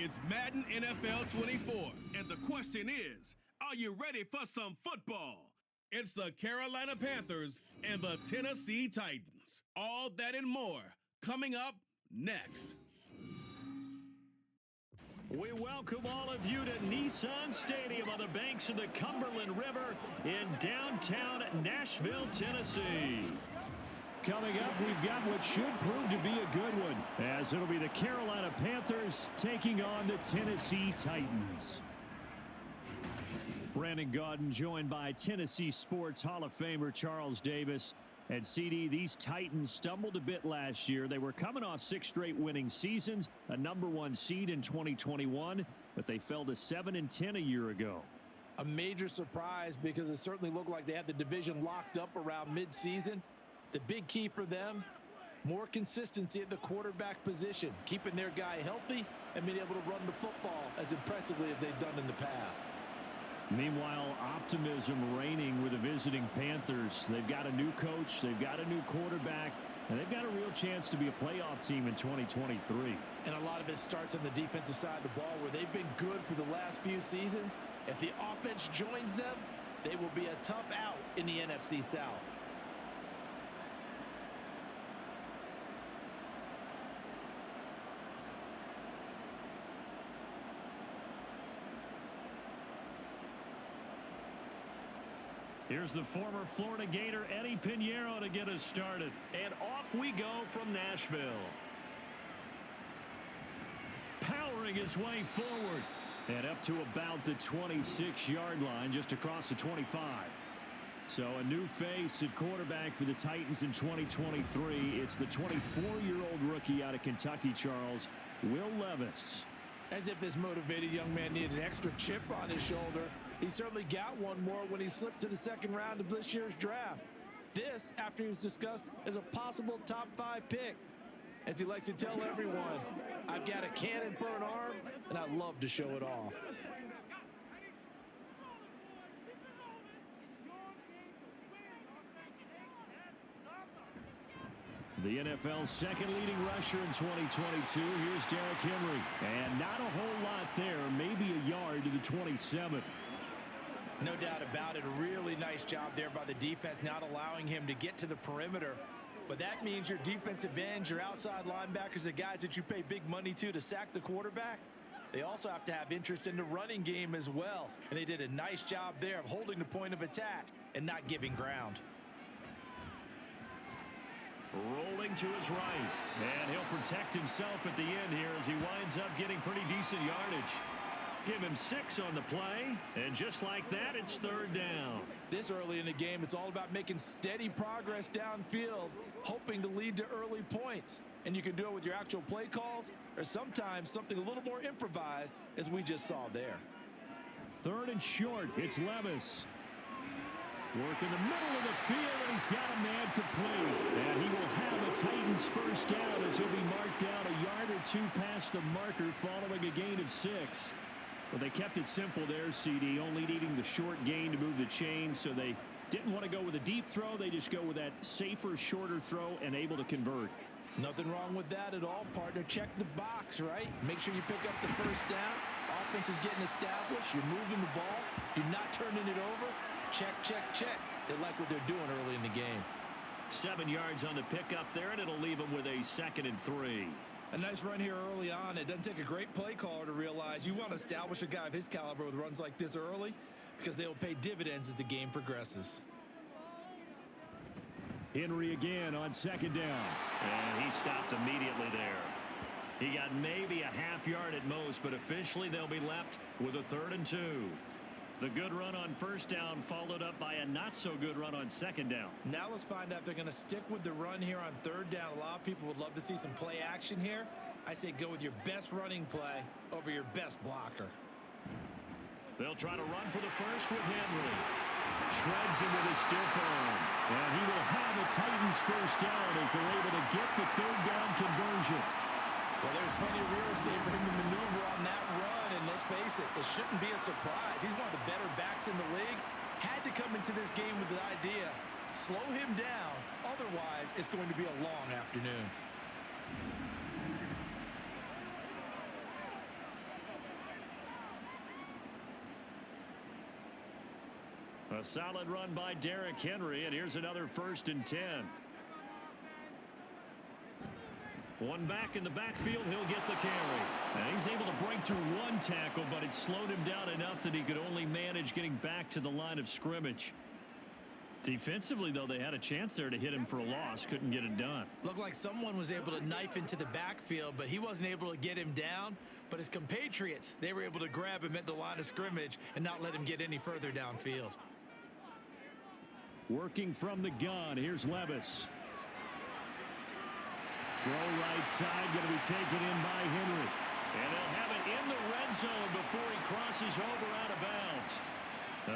It's Madden NFL 24, and the question is, are you ready for some football? It's the Carolina Panthers and the Tennessee Titans. All that and more coming up next. We welcome all of you to Nissan Stadium on the banks of the Cumberland River in downtown Nashville, Tennessee. Coming up, we've got what should prove to be a good one, as it'll be the Carolina Panthers taking on the Tennessee Titans. Brandon Gaudin joined by Tennessee Sports Hall of Famer Charles Davis. And CD, these Titans stumbled a bit last year. They were coming off 6 straight winning seasons, a #1 seed in 2021, but they fell to 7-10 a year ago. A major surprise because it certainly looked like they had the division locked up around midseason. The big key for them, more consistency at the quarterback position, keeping their guy healthy and being able to run the football as impressively as they've done in the past. Meanwhile, optimism reigning with the visiting Panthers. They've got a new coach, they've got a new quarterback, and they've got a real chance to be a playoff team in 2023. And a lot of it starts on the defensive side of the ball where they've been good for the last few seasons. If the offense joins them, they will be a tough out in the NFC South. Here's the former Florida Gator Eddie Pinheiro to get us started. And off we go from Nashville. Powering his way forward. And up to about the 26-yard line, just across the 25. So a new face at quarterback for the Titans in 2023. It's the 24-year-old rookie out of Kentucky, Charles, Will Levis. As if this motivated young man needed an extra chip on his shoulder. He certainly got one more when he slipped to the second round of this year's draft. This, after he was discussed as a possible top 5 pick. As he likes to tell everyone, I've got a cannon for an arm, and I love to show it off. The NFL's second leading rusher in 2022. Here's Derrick Henry. And not a whole lot there. Maybe a yard to the 27. No doubt about it. A really nice job there by the defense, not allowing him to get to the perimeter. But that means your defensive ends, your outside linebackers, the guys that you pay big money to sack the quarterback, they also have to have interest in the running game as well. And they did a nice job there of holding the point of attack and not giving ground. Rolling to his right. And he'll protect himself at the end here as he winds up getting pretty decent yardage. Give him 6 on the play. And just like that, it's 3rd down. This early in the game, it's all about making steady progress downfield, hoping to lead to early points. And you can do it with your actual play calls or sometimes something a little more improvised, as we just saw there. 3rd and short. It's Levis. Work in the middle of the field, and he's got a man complete. And he will have a Titans first down as he'll be marked down a yard or 2 past the marker following a gain of 6. Well, they kept it simple there, CD, only needing the short gain to move the chain, so they didn't want to go with a deep throw. They just go with that safer, shorter throw and able to convert. Nothing wrong with that at all, partner. Check the box, right? Make sure you pick up the first down. Offense is getting established. You're moving the ball. You're not turning it over. Check, check, check. They like what they're doing early in the game. 7 yards on the pickup there, and it'll leave them with a 2nd and 3. A nice run here early on. It doesn't take a great play caller to realize you want to establish a guy of his caliber with runs like this early because they will pay dividends as the game progresses. Henry again on 2nd down. And he stopped immediately there. He got maybe a half yard at most, but officially they'll be left with a 3rd and 2. The good run on 1st down followed up by a not-so-good run on 2nd down. Now let's find out if they're going to stick with the run here on 3rd down. A lot of people would love to see some play action here. I say go with your best running play over your best blocker. They'll try to run for the first with Henry. Treads into the stiff arm. And he will have a Titans first down as they're able to get the 3rd down conversion. Well, there's plenty of real estate for him to maneuver on that run, and let's face it, it shouldn't be a surprise. He's one of the better backs in the league. Had to come into this game with the idea, slow him down, otherwise it's going to be a long afternoon. A solid run by Derrick Henry, and here's another 1st and 10. One back in the backfield, he'll get the carry. And he's able to break through one tackle, but it slowed him down enough that he could only manage getting back to the line of scrimmage. Defensively, though, they had a chance there to hit him for a loss. Couldn't get it done. Looked like someone was able to knife into the backfield, but he wasn't able to get him down. But his compatriots, they were able to grab him at the line of scrimmage and not let him get any further downfield. Working from the gun, here's Levis. Throw right side, going to be taken in by Henry. And they'll have it in the red zone before he crosses over out of bounds.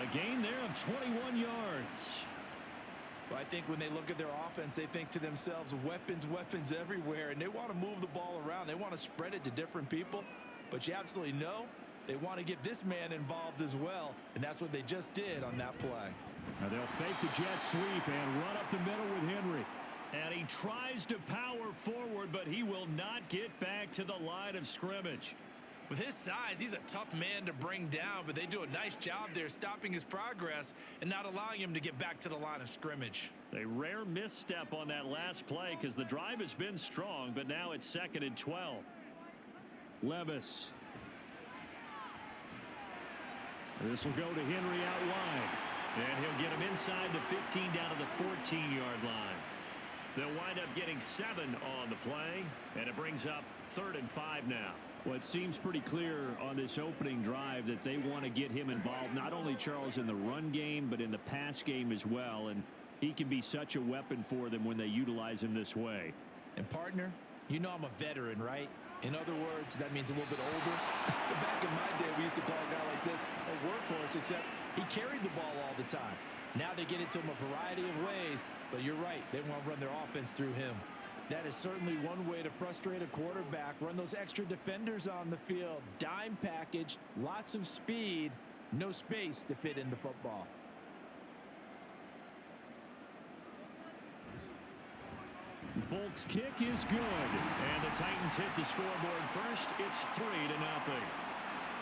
A gain there of 21 yards. Well, I think when they look at their offense, they think to themselves, weapons, weapons everywhere, and they want to move the ball around. They want to spread it to different people, but you absolutely know they want to get this man involved as well, and that's what they just did on that play. Now they'll fake the jet sweep and run up the middle with Henry. And he tries to power forward, but he will not get back to the line of scrimmage. With his size, he's a tough man to bring down, but they do a nice job there stopping his progress and not allowing him to get back to the line of scrimmage. A rare misstep on that last play because the drive has been strong, but now it's 2nd and 12. Levis. This will go to Henry out wide. And he'll get him inside the 15 down to the 14-yard line. They'll wind up getting 7 on the play, and it brings up 3rd and 5 now. Well, it seems pretty clear on this opening drive that they want to get him involved, not only, Charles, in the run game, but in the pass game as well. And he can be such a weapon for them when they utilize him this way. And, partner, you know I'm a veteran, right? In other words, that means a little bit older. Back in my day, we used to call a guy like this a workhorse, except he carried the ball all the time. Now they get it to him a variety of ways, but you're right. They want to run their offense through him. That is certainly one way to frustrate a quarterback. Run those extra defenders on the field. Dime package, lots of speed, no space to fit into football. Folk's kick is good, and the Titans hit the scoreboard first. It's 3-0.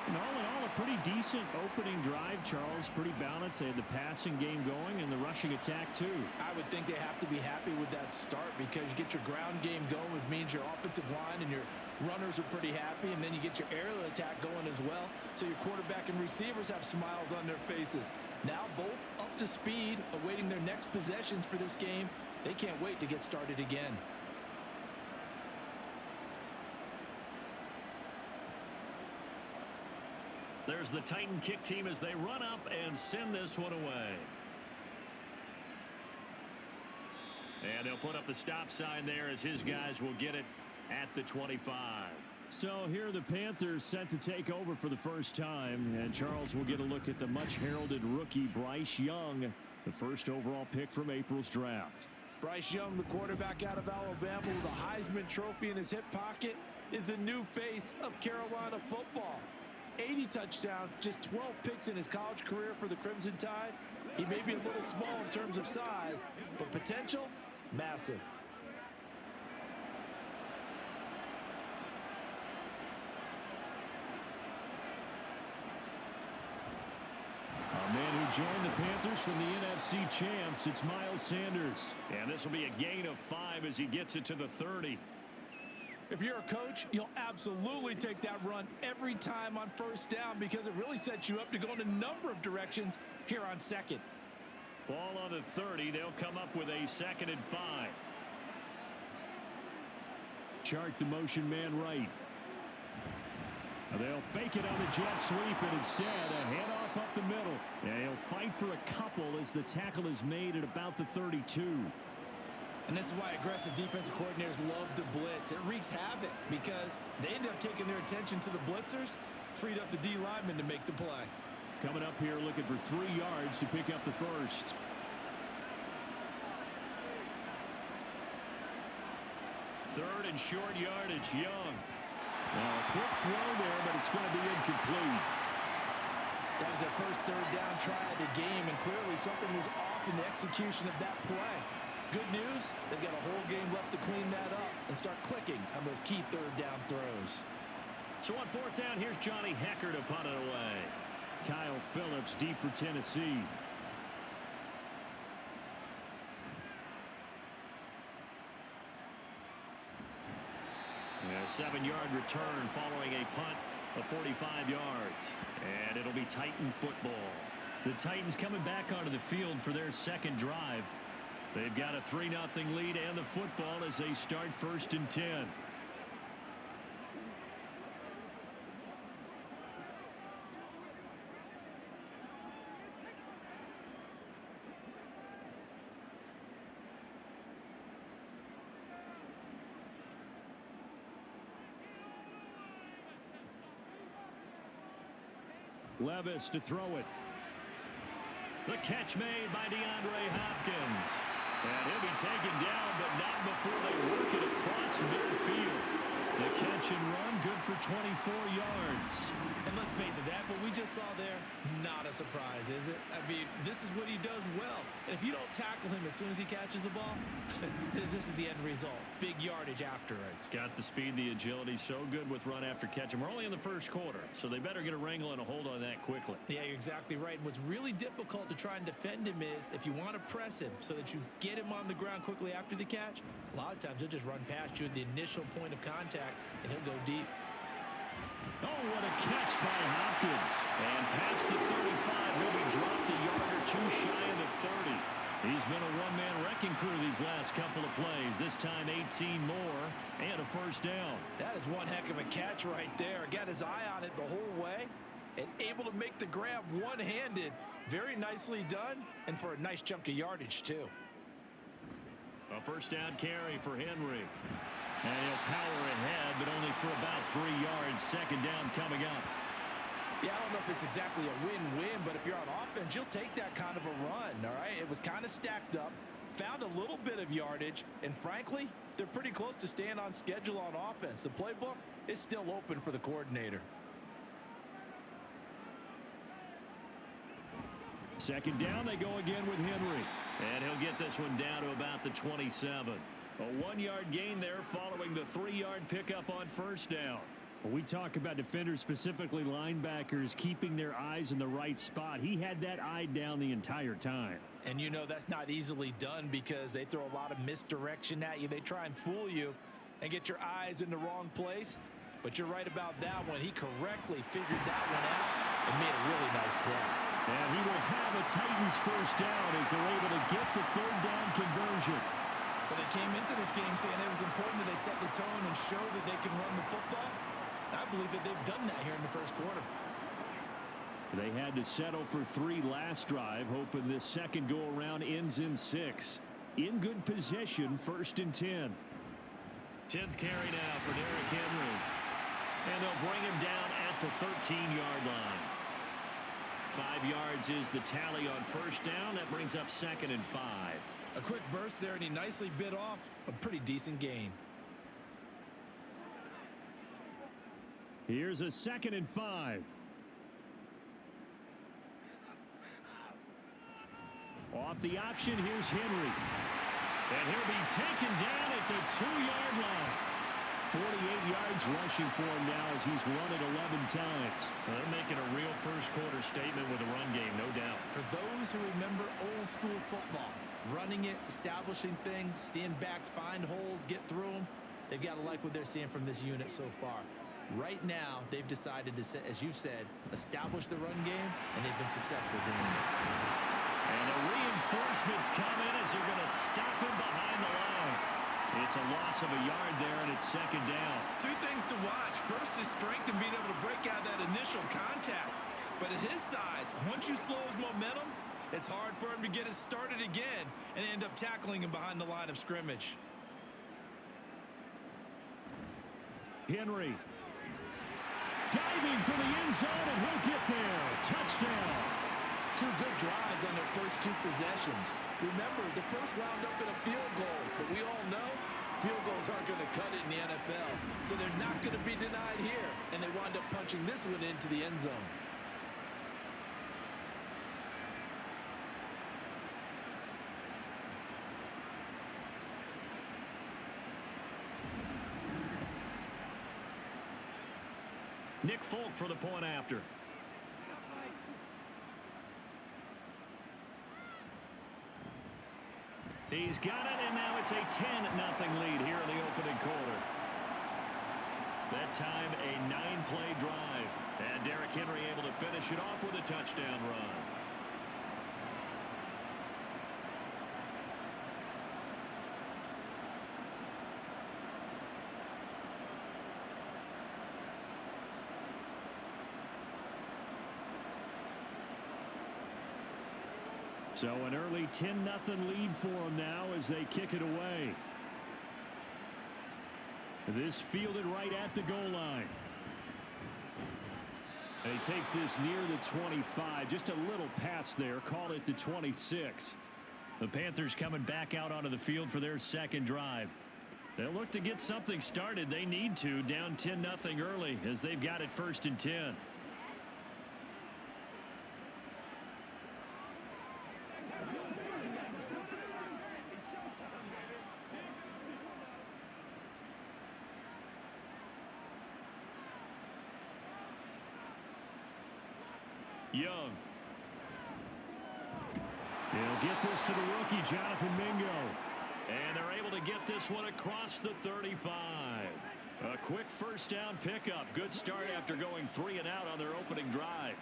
And all in all, a pretty decent opening drive, Charles. Pretty balanced. They had the passing game going and the rushing attack, too. I would think they have to be happy with that start because you get your ground game going, which means your offensive line and your runners are pretty happy, and then you get your aerial attack going as well, so your quarterback and receivers have smiles on their faces. Now both up to speed, awaiting their next possessions for this game. They can't wait to get started again. There's the Titan kick team as they run up and send this one away. And they'll put up the stop sign there as his guys will get it at the 25. So here the Panthers set to take over for the first time. And Charles will get a look at the much-heralded rookie Bryce Young, the first overall pick from April's draft. Bryce Young, the quarterback out of Alabama with a Heisman Trophy in his hip pocket, is the new face of Carolina football. 80 touchdowns, just 12 picks in his college career for the Crimson Tide. He may be a little small in terms of size, but potential, massive. A man who joined the Panthers from the NFC champs, it's Miles Sanders. And this will be a gain of 5 as he gets it to the 30. If you're a coach, you'll absolutely take that run every time on first down because it really sets you up to go in a number of directions here on second. Ball on the 30. They'll come up with a 2nd and 5. Chart the motion man right. They'll fake it on the jet sweep, and instead a handoff up the middle. And he'll fight for a couple as the tackle is made at about the 32. And this is why aggressive defensive coordinators love to blitz. It wreaks havoc because they end up taking their attention to the blitzers, freed up the D lineman to make the play. Coming up here looking for 3 yards to pick up the first. Third and short yardage, Young. A quick throw there, but it's going to be incomplete. That was their first third down try of the game, and clearly something was off in the execution of that play. Good news, they've got a whole game left to clean that up and start clicking on those key third down throws. So on 4th down, here's Johnny Hecker to punt it away. Kyle Phillips deep for Tennessee. A 7-yard return following a punt of 45 yards. And it'll be Titan football. The Titans coming back onto the field for their second drive. They've got a 3-0 lead and the football as they start 1st and 10. Levis to throw it. The catch made by DeAndre Hopkins. And he'll be taken down, but not before they work it across midfield. The catch and run, good for 24 yards. And let's face it, that what we just saw there, not a surprise, is it? I mean, this is what he does well. And if you don't tackle him as soon as he catches the ball, this is the end result. Big yardage afterwards. Got the speed, the agility, so good with run after catch. And we're only in the first quarter, so they better get a wrangle and a hold on that quickly. Yeah, you're exactly right. And what's really difficult to try and defend him is if you want to press him so that you get him on the ground quickly after the catch, a lot of times he'll just run past you at the initial point of contact, and he'll go deep. Oh, what a catch by Hopkins. And past the 35, he'll be dropped a yard or two shy of the 30. He's been a one-man wrecking crew these last couple of plays. This time 18 more and a first down. That is one heck of a catch right there. Got his eye on it the whole way and able to make the grab one-handed. Very nicely done and for a nice chunk of yardage, too. A first down carry for Henry. And he'll power ahead, but only for about 3 yards. Second down coming up. Yeah, I don't know if it's exactly a win-win, but if you're on offense, you'll take that kind of a run, all right? It was kind of stacked up, found a little bit of yardage, and frankly, they're pretty close to staying on schedule on offense. The playbook is still open for the coordinator. Second down, they go again with Henry. And he'll get this one down to about the 27. A 1-yard gain there following the 3-yard pickup on first down. When we talk about defenders, specifically linebackers, keeping their eyes in the right spot, he had that eye down the entire time. And you know that's not easily done because they throw a lot of misdirection at you. They try and fool you and get your eyes in the wrong place. But you're right about that one. He correctly figured that one out and made a really nice play. And he will have a Titans first down as they're able to get the third down conversion. Well, they came into this game saying it was important that they set the tone and show that they can run the football. I believe that they've done that here in the first quarter. They had to settle for 3 last drive, hoping this second go-around ends in 6. In good possession, 1st and 10. 10th carry now for Derrick Henry. And they'll bring him down at the 13-yard line. 5 yards is the tally on first down. That brings up 2nd and 5. A quick burst there, and he nicely bit off a pretty decent gain. Here's a 2nd and 5. Off the option, here's Henry. And he'll be taken down at the 2-yard line. 48 yards rushing for him now as he's run it 11 times. They're making a real first-quarter statement with a run game, no doubt. For those who remember old-school football, running it, establishing things, seeing backs find holes, get through them, they've got to like what they're seeing from this unit so far. Right now, they've decided to, as you said, establish the run game, and they've been successful doing it. And the reinforcements come in as they're going to stop him behind the line. It's a loss of a yard there, and it's 2nd down. 2 things to watch. First, his strength and being able to break out that initial contact. But at his size, once you slow his momentum, it's hard for him to get it started again and end up tackling him behind the line of scrimmage. Henry. Diving for the end zone, and he'll get there. Touchdown. 2 good drives on their first 2 possessions. Remember, the first wound up in a field goal, but we all know field goals aren't going to cut it in the NFL. So they're not going to be denied here, and they wind up punching this one into the end zone. Nick Folk for the point after. He's got it, and now it's a 10-0 lead here in the opening quarter. That time, a 9-play drive. And Derrick Henry able to finish it off with a touchdown run. So an early 10-0 lead for them now as they kick it away. This fielded right at the goal line. And he takes this near the 25. Just a little pass there. Call it the 26. The Panthers coming back out onto the field for their second drive. They'll look to get something started. They need to. Down 10-0 early as they've got it 1st and 10. Young. He'll get this to the rookie, Jonathan Mingo. And they're able to get this one across the 35. A quick first down pickup. Good start after going 3 and out on their opening drive.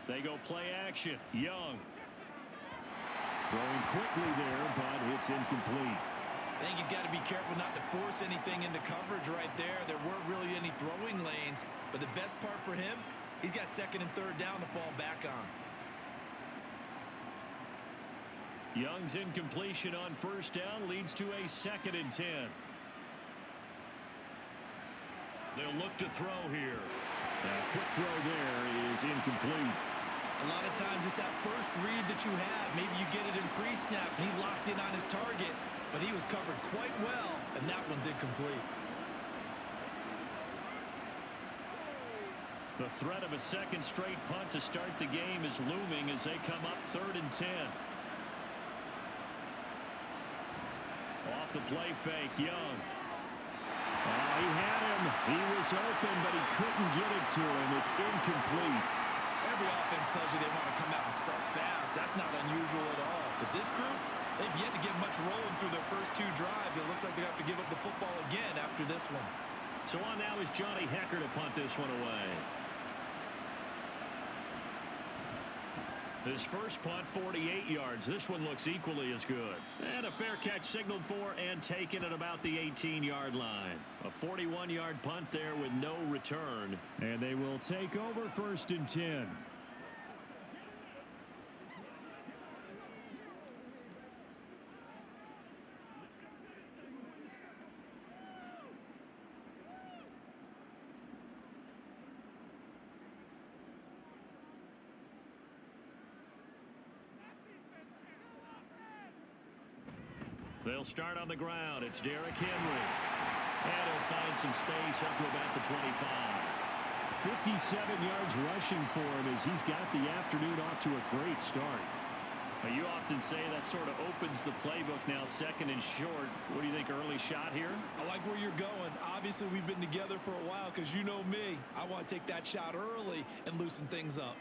They go play action. Young. Throwing quickly there, but it's incomplete. I think he's got to be careful not to force anything into coverage right there. There weren't really any throwing lanes, but the best part for him, he's got 2nd and 3rd down to fall back on. Young's incompletion on 1st down leads to a 2nd and 10. They'll look to throw here. A quick throw there is incomplete. A lot of times it's that first read that you have. Maybe you get it in pre-snap and he locked in on his target, but he was covered quite well, and that one's incomplete. The threat of a second straight punt to start the game is looming as they come up 3rd and 10. Off the play fake, Young. He had him. He was open, but he couldn't get it to him. It's incomplete. Every offense tells you they want to come out and start fast. That's not unusual at all. But this group, they've yet to get much rolling through their first 2 drives. It looks like they have to give up the football again after this one. So on now is Johnny Hecker to punt this one away. His first punt, 48 yards. This one looks equally as good. And a fair catch signaled for and taken at about the 18-yard line. A 41-yard punt there with no return. And they will take over 1st and 10. They'll start on the ground. It's Derrick Henry. And he'll find some space up to about the 25. 57 yards rushing for him as he's got the afternoon off to a great start. Now, you often say that sort of opens the playbook now, 2nd and short. What do you think, early shot here? I like where you're going. Obviously, we've been together for a while because you know me. I want to take that shot early and loosen things up.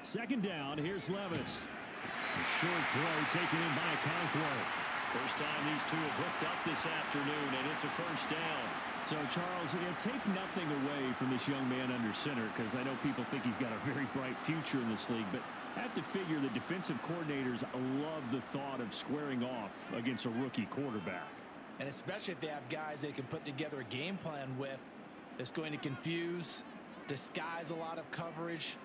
2nd down. Here's Levis. A short throw taken in by Conquo. First time these two have hooked up this afternoon, and it's a 1st down. So, Charles, take nothing away from this young man under center, because I know people think he's got a very bright future in this league, but I have to figure the defensive coordinators love the thought of squaring off against a rookie quarterback. And especially if they have guys they can put together a game plan with that's going to confuse, disguise a lot of coverage,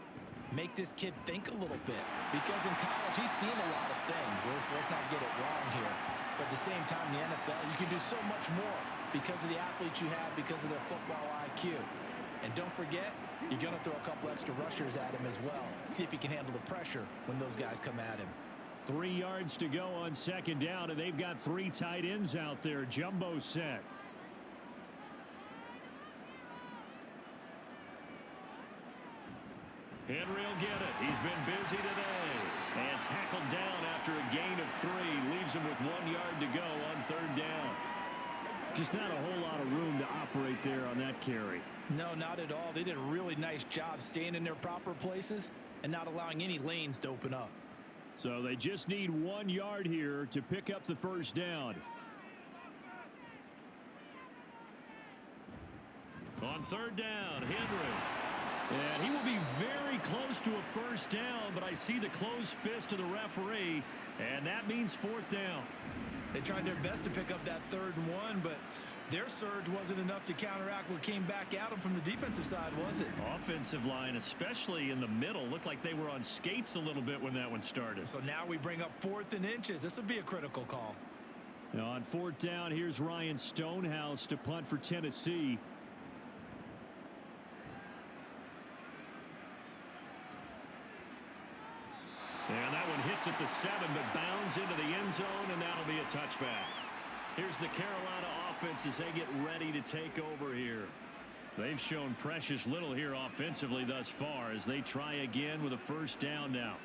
make this kid think a little bit. Because in college, he's seen a lot of things. Let's not get it wrong here. But at the same time, in the NFL, you can do so much more because of the athletes you have, because of their football IQ. And don't forget, you're going to throw a couple extra rushers at him as well. See if he can handle the pressure when those guys come at him. 3 yards to go on 2nd down, and they've got 3 tight ends out there. Jumbo set. Henry will get it. He's been busy today. And tackled down after a gain of 3. Leaves him with 1 yard to go on 3rd down. Just not a whole lot of room to operate there on that carry. No, not at all. They did a really nice job staying in their proper places and not allowing any lanes to open up. So they just need 1 yard here to pick up the first down. On third down, Henry. And he will be very close to a first down, but I see the closed fist of the referee, and that means fourth down. They tried their best to pick up that 3rd and 1, but their surge wasn't enough to counteract what came back at them from the defensive side, was it? Offensive line, especially in the middle, looked like they were on skates a little bit when that one started. So now we bring up 4th and inches. This will be a critical call. Now on fourth down, here's Ryan Stonehouse to punt for Tennessee. And that one hits at the 7, but bounds into the end zone, and that'll be a touchback. Here's the Carolina offense as they get ready to take over here. They've shown precious little here offensively thus far as they try again with a first down now.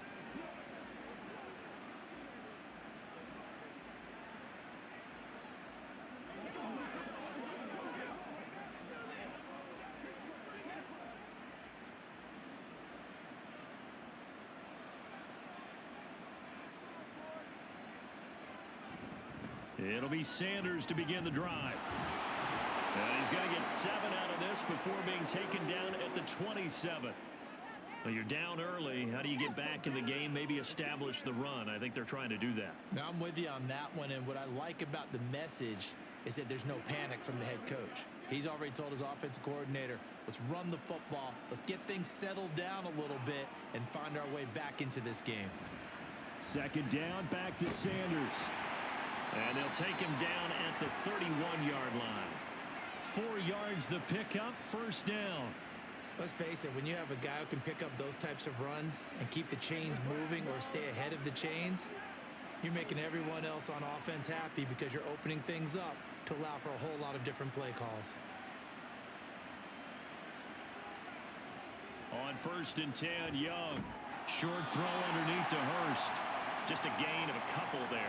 It'll be Sanders to begin the drive. And he's going to get 7 out of this before being taken down at the 27. Well, you're down early. How do you get back in the game? Maybe establish the run. I think they're trying to do that. Now, I'm with you on that one, and what I like about the message is that there's no panic from the head coach. He's already told his offensive coordinator, let's run the football, let's get things settled down a little bit and find our way back into this game. Second down, back to Sanders. And they'll take him down at the 31-yard line. 4 yards the pickup, first down. Let's face it, when you have a guy who can pick up those types of runs and keep the chains moving or stay ahead of the chains, you're making everyone else on offense happy because you're opening things up to allow for a whole lot of different play calls. On 1st and 10, Young. Short throw underneath to Hurst. Just a gain of a couple there.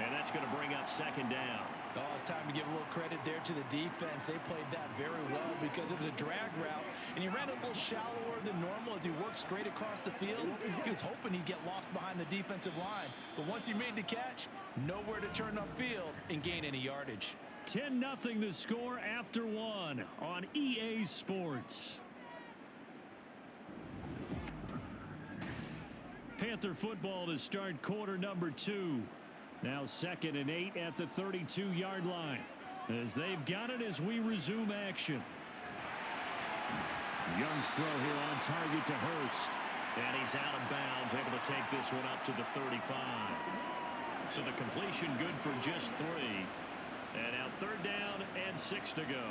And that's going to bring up second down. Oh, it's time to give a little credit there to the defense. They played that very well because it was a drag route, and he ran a little shallower than normal as he worked straight across the field. He was hoping he'd get lost behind the defensive line, but once he made the catch, nowhere to turn upfield and gain any yardage. 10-0 the score after 1 on EA Sports. Panther football to start quarter number 2. Now 2nd and 8 at the 32-yard line as they've got it as we resume action. Young's throw here on target to Hurst. And he's out of bounds, able to take this one up to the 35. So the completion good for just 3. And now 3rd down and 6 to go.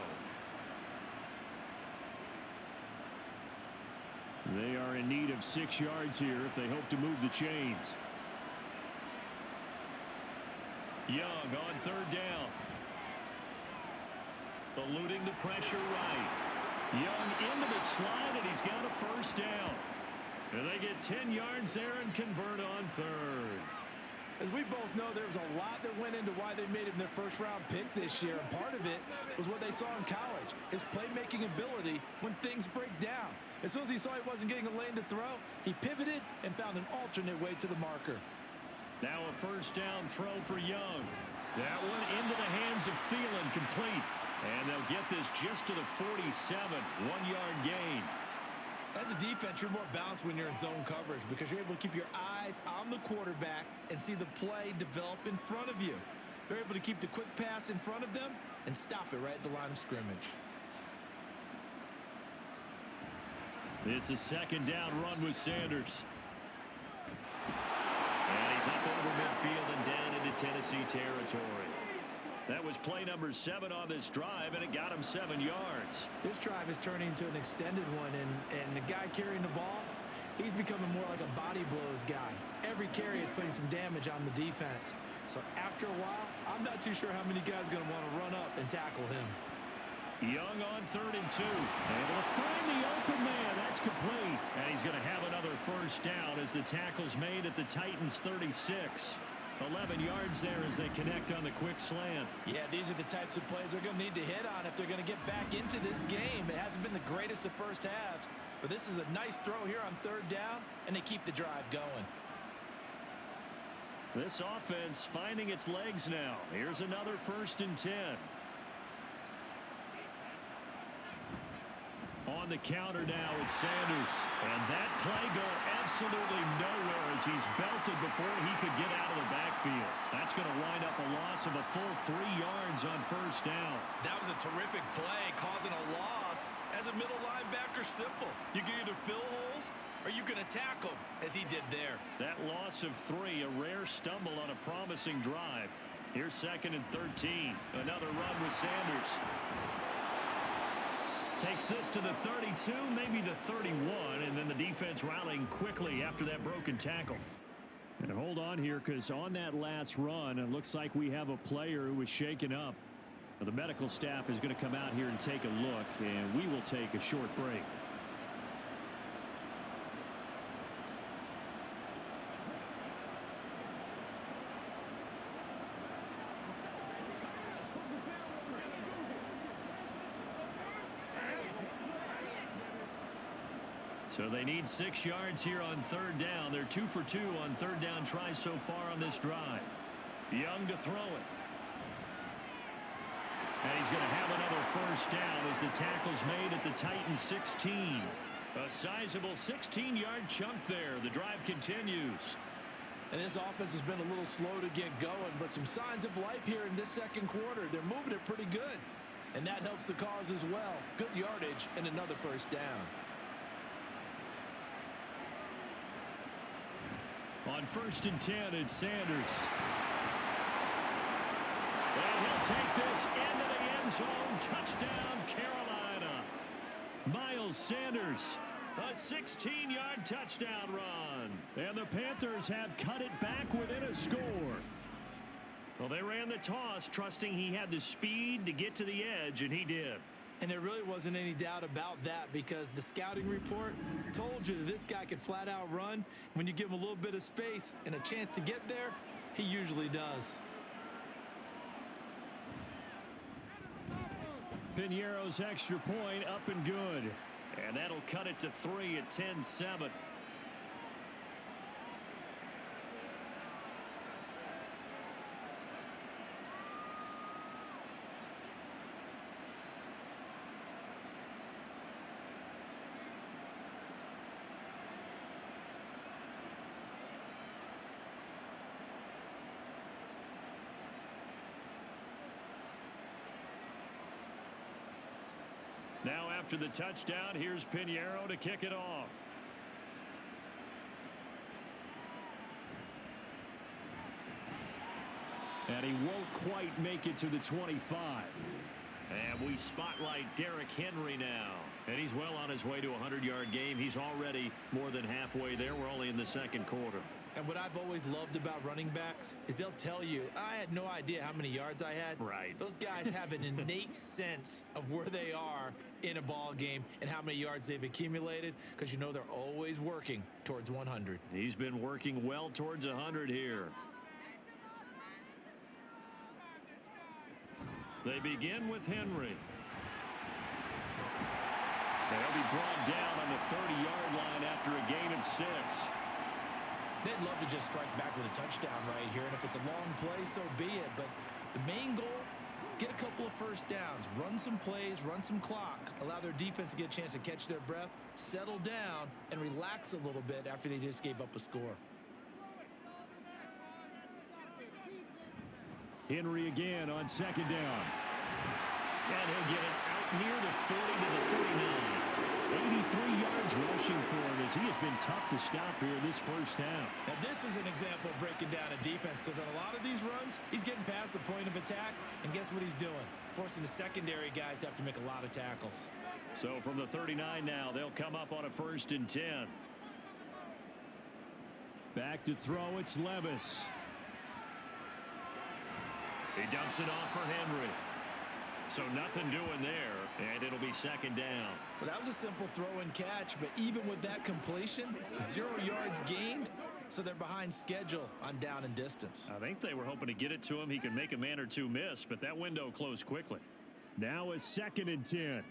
They are in need of 6 yards here if they hope to move the chains. Young on 3rd down. Eluding the pressure right. Young into the slide, and he's got a first down. And they get 10 yards there and convert on 3rd. As we both know, there was a lot that went into why they made him their first-round pick this year. And part of it was what they saw in college, his playmaking ability when things break down. As soon as he saw he wasn't getting a lane to throw, he pivoted and found an alternate way to the marker. Now a first down throw for Young. That one into the hands of Thielen, complete. And they'll get this just to the 47, 1-yard gain. As a defense, you're more balanced when you're in zone coverage because you're able to keep your eyes on the quarterback and see the play develop in front of you. They're able to keep the quick pass in front of them and stop it right at the line of scrimmage. It's a 2nd down run with Sanders. And he's up over midfield and down into Tennessee territory. That was play number 7 on this drive, and it got him 7 yards. This drive is turning into an extended one, and the guy carrying the ball, he's becoming more like a body blows guy. Every carry is putting some damage on the defense. So after a while, I'm not too sure how many guys are going to want to run up and tackle him. Young on 3rd and 2. Able to find the open man. That's complete. And he's going to have another first down as the tackle's made at the Titans' 36. 11 yards there as they connect on the quick slant. Yeah, these are the types of plays they're going to need to hit on if they're going to get back into this game. It hasn't been the greatest of first halves, but this is a nice throw here on third down, and they keep the drive going. This offense finding its legs now. Here's another 1st and 10. On the counter now, it's Sanders. And that play going absolutely nowhere as he's belted before he could get out of the backfield. That's going to wind up a loss of a full 3 yards on 1st down. That was a terrific play, causing a loss. As a middle linebacker, simple. You can either fill holes or you can attack them, as he did there. That loss of 3, a rare stumble on a promising drive. Here's 2nd and 13. Another run with Sanders. Takes this to the 32, maybe the 31, and then the defense rallying quickly after that broken tackle. And hold on here, because on that last run, it looks like we have a player who was shaken up. The medical staff is going to come out here and take a look, and we will take a short break. So they need 6 yards here on 3rd down. They're 2 for 2 on 3rd down tries so far on this drive. Young to throw it. And he's going to have another 1st down as the tackle's made at the Titans 16. A sizable 16-yard chunk there. The drive continues. And this offense has been a little slow to get going, but some signs of life here in this 2nd quarter. They're moving it pretty good. And that helps the cause as well. Good yardage and another 1st down. On 1st and 10, it's Sanders. And he'll take this into the end zone. Touchdown, Carolina. Miles Sanders, a 16-yard touchdown run. And the Panthers have cut it back within a score. Well, they ran the toss, trusting he had the speed to get to the edge, and he did. And there really wasn't any doubt about that, because the scouting report told you that this guy could flat out run. When you give him a little bit of space and a chance to get there, he usually does. Piñeiro's extra point up and good. And that'll cut it to 3 at 10-7. Now after the touchdown, here's Piñeiro to kick it off. And he won't quite make it to the 25. And we spotlight Derrick Henry now. And he's well on his way to a 100-yard game. He's already more than halfway there. We're only in the 2nd quarter. And what I've always loved about running backs is they'll tell you, I had no idea how many yards I had. Right. Those guys have an innate sense of where they are in a ball game and how many yards they've accumulated, because you know they're always working towards 100. He's been working well towards 100 here. They begin with Henry. They'll be brought down on the 30-yard line after a gain of 6. They'd love to just strike back with a touchdown right here, and if it's a long play, so be it. But the main goal, get a couple of 1st downs, run some plays, run some clock, allow their defense to get a chance to catch their breath, settle down, and relax a little bit after they just gave up a score. Henry again on 2nd down. And he'll get it out near the 40 to the 39. 83 yards rushing for him as he has been tough to stop here in this 1st half. Now this is an example of breaking down a defense, because on a lot of these runs, he's getting past the point of attack, and guess what he's doing? Forcing the secondary guys to have to make a lot of tackles. So from the 39 now, they'll come up on a 1st and 10. Back to throw, it's Levis. He dumps it off for Henry. So nothing doing there, and it'll be second down. Well, that was a simple throw and catch, but even with that completion, 0 yards gained, so they're behind schedule on down and distance. I think they were hoping to get it to him. He could make a man or two miss, but that window closed quickly. Now a 2nd and 10.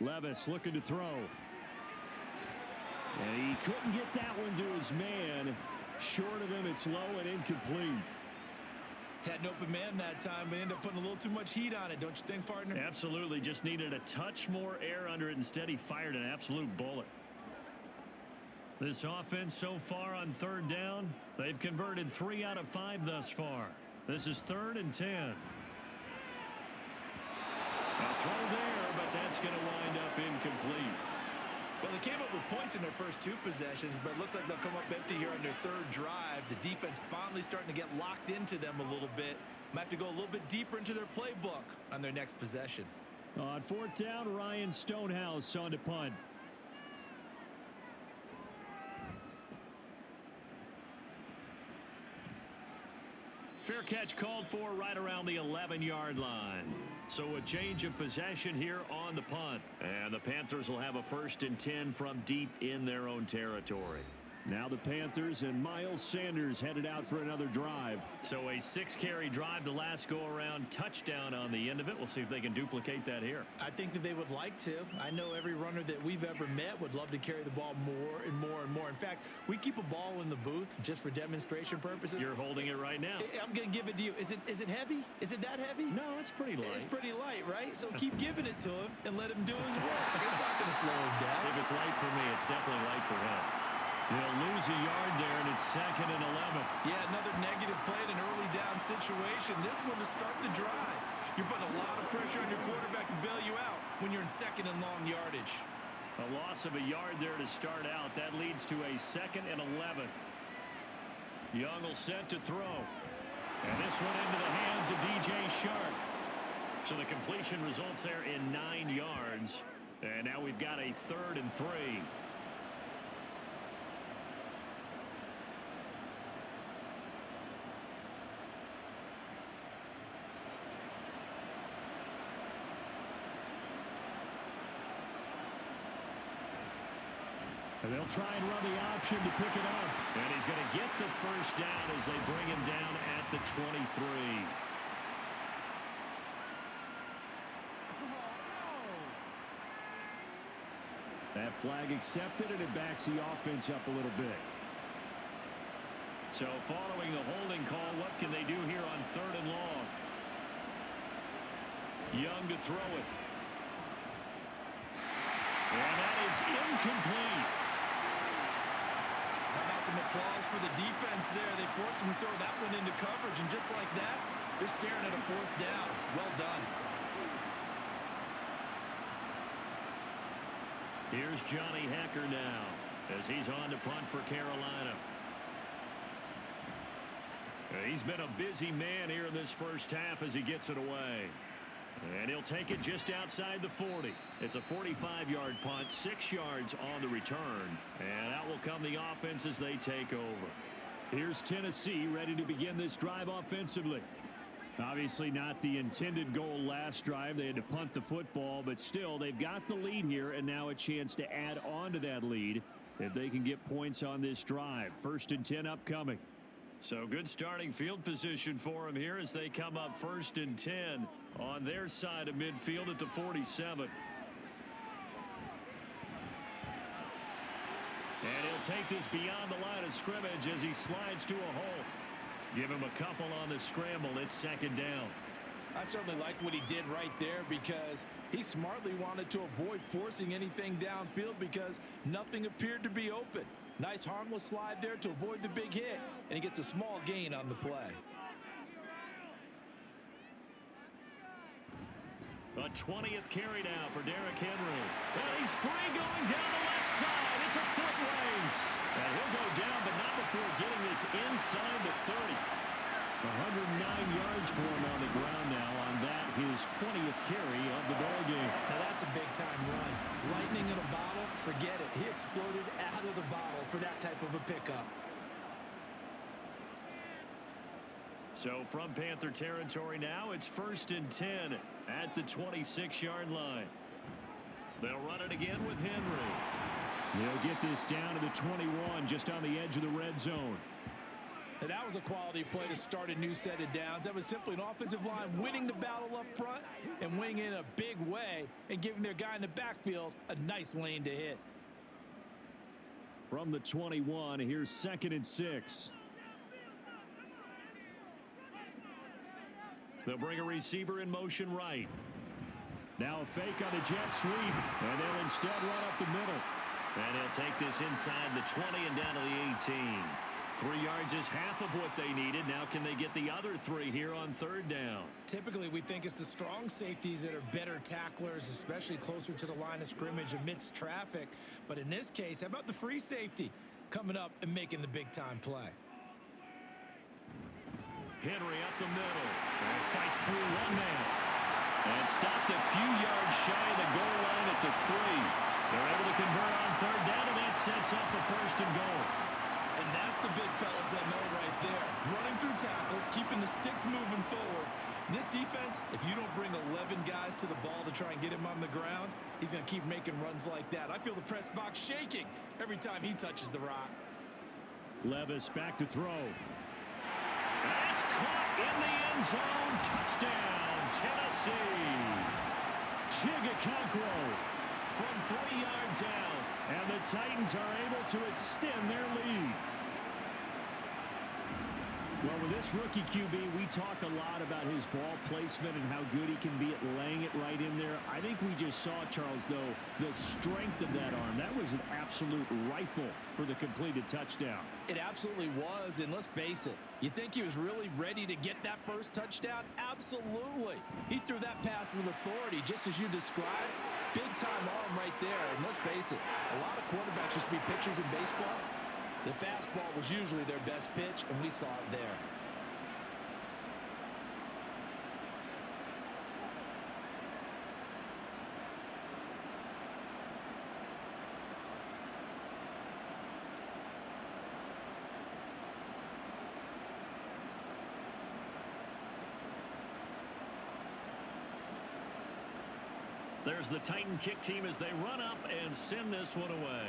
Levis looking to throw. And he couldn't get that one to his man. Short of him, it's low and incomplete. Had an open man that time, but ended up putting a little too much heat on it, don't you think, partner? Absolutely. Just needed a touch more air under it. Instead, he fired an absolute bullet. This offense so far on 3rd down, they've converted 3 out of 5 thus far. This is 3rd and 10. A throw there, but that's going to wind up incomplete. Well, they came up with points in their first 2 possessions, but it looks like they'll come up empty here on their 3rd drive. The defense finally starting to get locked into them a little bit. Might have to go a little bit deeper into their playbook on their next possession. On 4th down, Ryan Stonehouse on to punt. Fair catch called for right around the 11-yard line. So a change of possession here on the punt. And the Panthers will have a 1st and 10 from deep in their own territory. Now the Panthers and Miles Sanders headed out for another drive. So a 6-carry drive the last go-around, touchdown on the end of it. We'll see if they can duplicate that here. I think that they would like to. I know every runner that we've ever met would love to carry the ball more and more and more. In fact, we keep a ball in the booth just for demonstration purposes. You're holding it right now. I'm going to give it to you. Is it heavy? Is it that heavy? No, it's pretty light. It's pretty light, right? So keep giving it to him and let him do his work. It's not going to slow him down. If it's light for me, it's definitely light for him. They'll lose a yard there, and it's 2nd and 11. Yeah, another negative play in an early down situation. This one to start the drive. You're putting a lot of pressure on your quarterback to bail you out when you're in 2nd and long yardage. A loss of a yard there to start out. That leads to a 2nd and 11. Young will set to throw. And this one into the hands of DJ Shark. So the completion results there in 9 yards. And now we've got a 3rd and 3. And they'll try and run the option to pick it up. And he's going to get the 1st down as they bring him down at the 23. That flag accepted, and it backs the offense up a little bit. So following the holding call, what can they do here on 3rd and long? Young to throw it. And that is incomplete. How about some applause for the defense there? They forced him to throw that one into coverage, and just like that, they're staring at a 4th down. Well done. Here's Johnny Hecker now as he's on to punt for Carolina. He's been a busy man here in this first half as he gets it away. And he'll take it just outside the 40. It's a 45-yard punt, 6 yards on the return. And out will come the offense as they take over. Here's Tennessee ready to begin this drive offensively. Obviously not the intended goal last drive. They had to punt the football, but still they've got the lead here and now a chance to add on to that lead if they can get points on this drive. 1st and 10 upcoming. So good starting field position for them here as they come up 1st and 10 on their side of midfield at the 47. And he'll take this beyond the line of scrimmage as he slides to a hole. Give him a couple on the scramble. It's 2nd down. I certainly like what he did right there because he smartly wanted to avoid forcing anything downfield because nothing appeared to be open. Nice harmless slide there to avoid the big hit, and he gets a small gain on the play. A 20th carry now for Derrick Henry. And he's free going down the left side. It's a foot race. And he'll go down, but not before getting this inside the 30. 109 yards for him on the ground now on that, his 20th carry of the ball game. Now that's a big-time run. Lightning in a bottle, forget it. He exploded out of the bottle for that type of a pickup. So from Panther territory now, it's 1st and 10 at the 26-yard line. They'll run it again with Henry. They'll get this down to the 21, just on the edge of the red zone. And that was a quality play to start a new set of downs. That was simply an offensive line winning the battle up front and winning in a big way and giving their guy in the backfield a nice lane to hit. From the 21, here's 2nd and 6. They'll bring a receiver in motion right. Now a fake on the jet sweep, and they'll instead run up the middle. And he'll take this inside the 20 and down to the 18. 3 yards is half of what they needed. Now can they get the other 3 here on 3rd down? Typically, we think it's the strong safeties that are better tacklers, especially closer to the line of scrimmage amidst traffic. But in this case, how about the free safety coming up and making the big-time play? Henry up the middle. And fights through one man. And stopped a few yards shy of the goal line at the 3. They're able to convert on 3rd down, and that sets up the 1st and goal. And that's the big fellas that know right there. Running through tackles, keeping the sticks moving forward. In this defense, if you don't bring 11 guys to the ball to try and get him on the ground, he's going to keep making runs like that. I feel the press box shaking every time he touches the rock. Levis back to throw. That's caught in the end zone. Touchdown, Tennessee. Chigakakro from 3 yards out. And the Titans are able to extend their lead. Well, with this rookie QB, we talk a lot about his ball placement and how good he can be at laying it right in there. I think we just saw, Charles, though, the strength of that arm. That was an absolute rifle for the completed touchdown. It absolutely was, and let's face it, you think he was really ready to get that first touchdown? Absolutely. He threw that pass with authority, just as you described. Big-time arm right there, and let's face it, a lot of quarterbacks used to be pitchers in baseball. The fastball was usually their best pitch, and we saw it there. There's the Titan kick team as they run up and send this one away.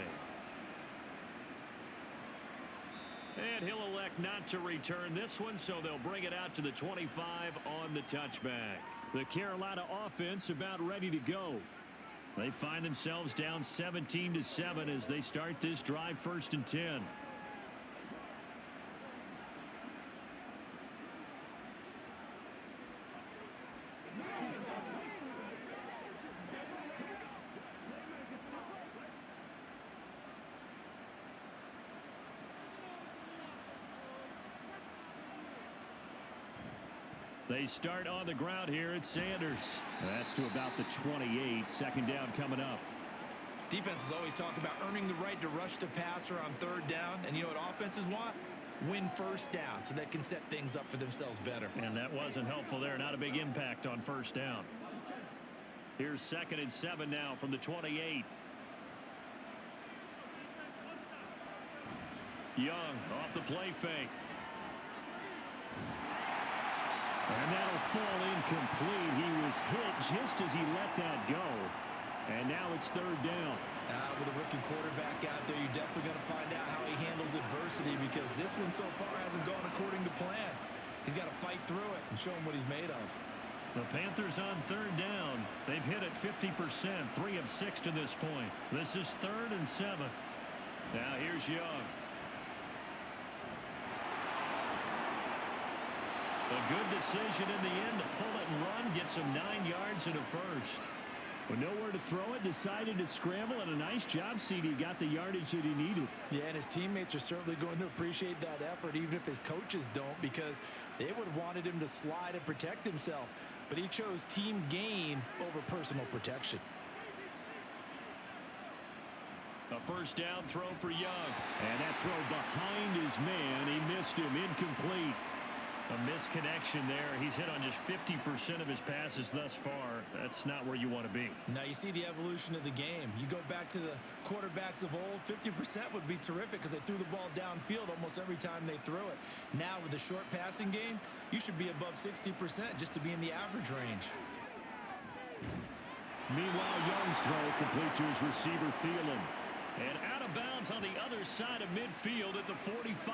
And he'll elect not to return this one, so they'll bring it out to the 25 on the touchback. The Carolina offense about ready to go. They find themselves down 17-7 as they start this drive, 1st and 10. They start on the ground here at Sanders. That's to about the 28. 2nd down coming up. Defenses always talk about earning the right to rush the passer on 3rd down. And you know what offenses want? Win 1st down so they can set things up for themselves better. And that wasn't helpful there. Not a big impact on 1st down. Here's 2nd and 7 now from the 28. Young off the play fake. And that'll fall incomplete. He was hit just as he let that go. And now it's 3rd down. With a rookie quarterback out there, you're definitely going to find out how he handles adversity, because this one so far hasn't gone according to plan. He's got to fight through it and show him what he's made of. The Panthers on 3rd down. They've hit it 50%, 3 of 6 to this point. This is 3rd and 7. Now here's Young. A good decision in the end to pull it and run, get some 9 yards and a first. With nowhere to throw it, decided to scramble, and a nice job, CD. Got the yardage that he needed. Yeah, and his teammates are certainly going to appreciate that effort, even if his coaches don't, because they would have wanted him to slide and protect himself. But he chose team gain over personal protection. A 1st down throw for Young. And that throw behind his man. He missed him, incomplete. A misconnection there. He's hit on just 50% of his passes thus far. That's not where you want to be. Now you see the evolution of the game. You go back to the quarterbacks of old, 50% would be terrific because they threw the ball downfield almost every time they threw it. Now with the short passing game, you should be above 60% just to be in the average range. Meanwhile, Young's throw complete to his receiver, Thielen. And out of bounds on the other side of midfield at the 45.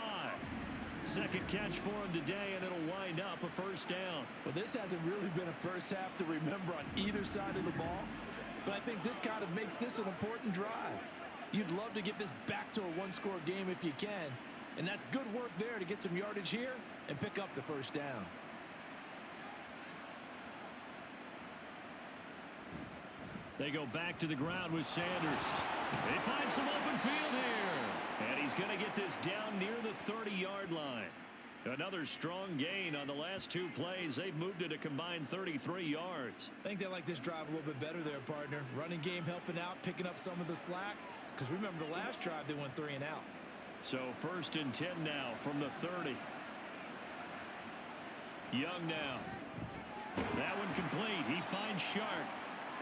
Second catch for him today, and it'll wind up a first down. Well, this hasn't really been a first half to remember on either side of the ball, but I think this kind of makes this an important drive. You'd love to get this back to a one-score game if you can, and that's good work there to get some yardage here and pick up the first down. They go back to the ground with Sanders. They find some open field here. And he's going to get this down near the 30-yard line. Another strong gain on the last two plays. They've moved it a combined 33 yards. I think they like this drive a little bit better there, partner. Running game helping out, picking up some of the slack. Because remember the last drive, they went 3 and out. So 1st and 10 now from the 30. Young now. That one complete. He finds Shark.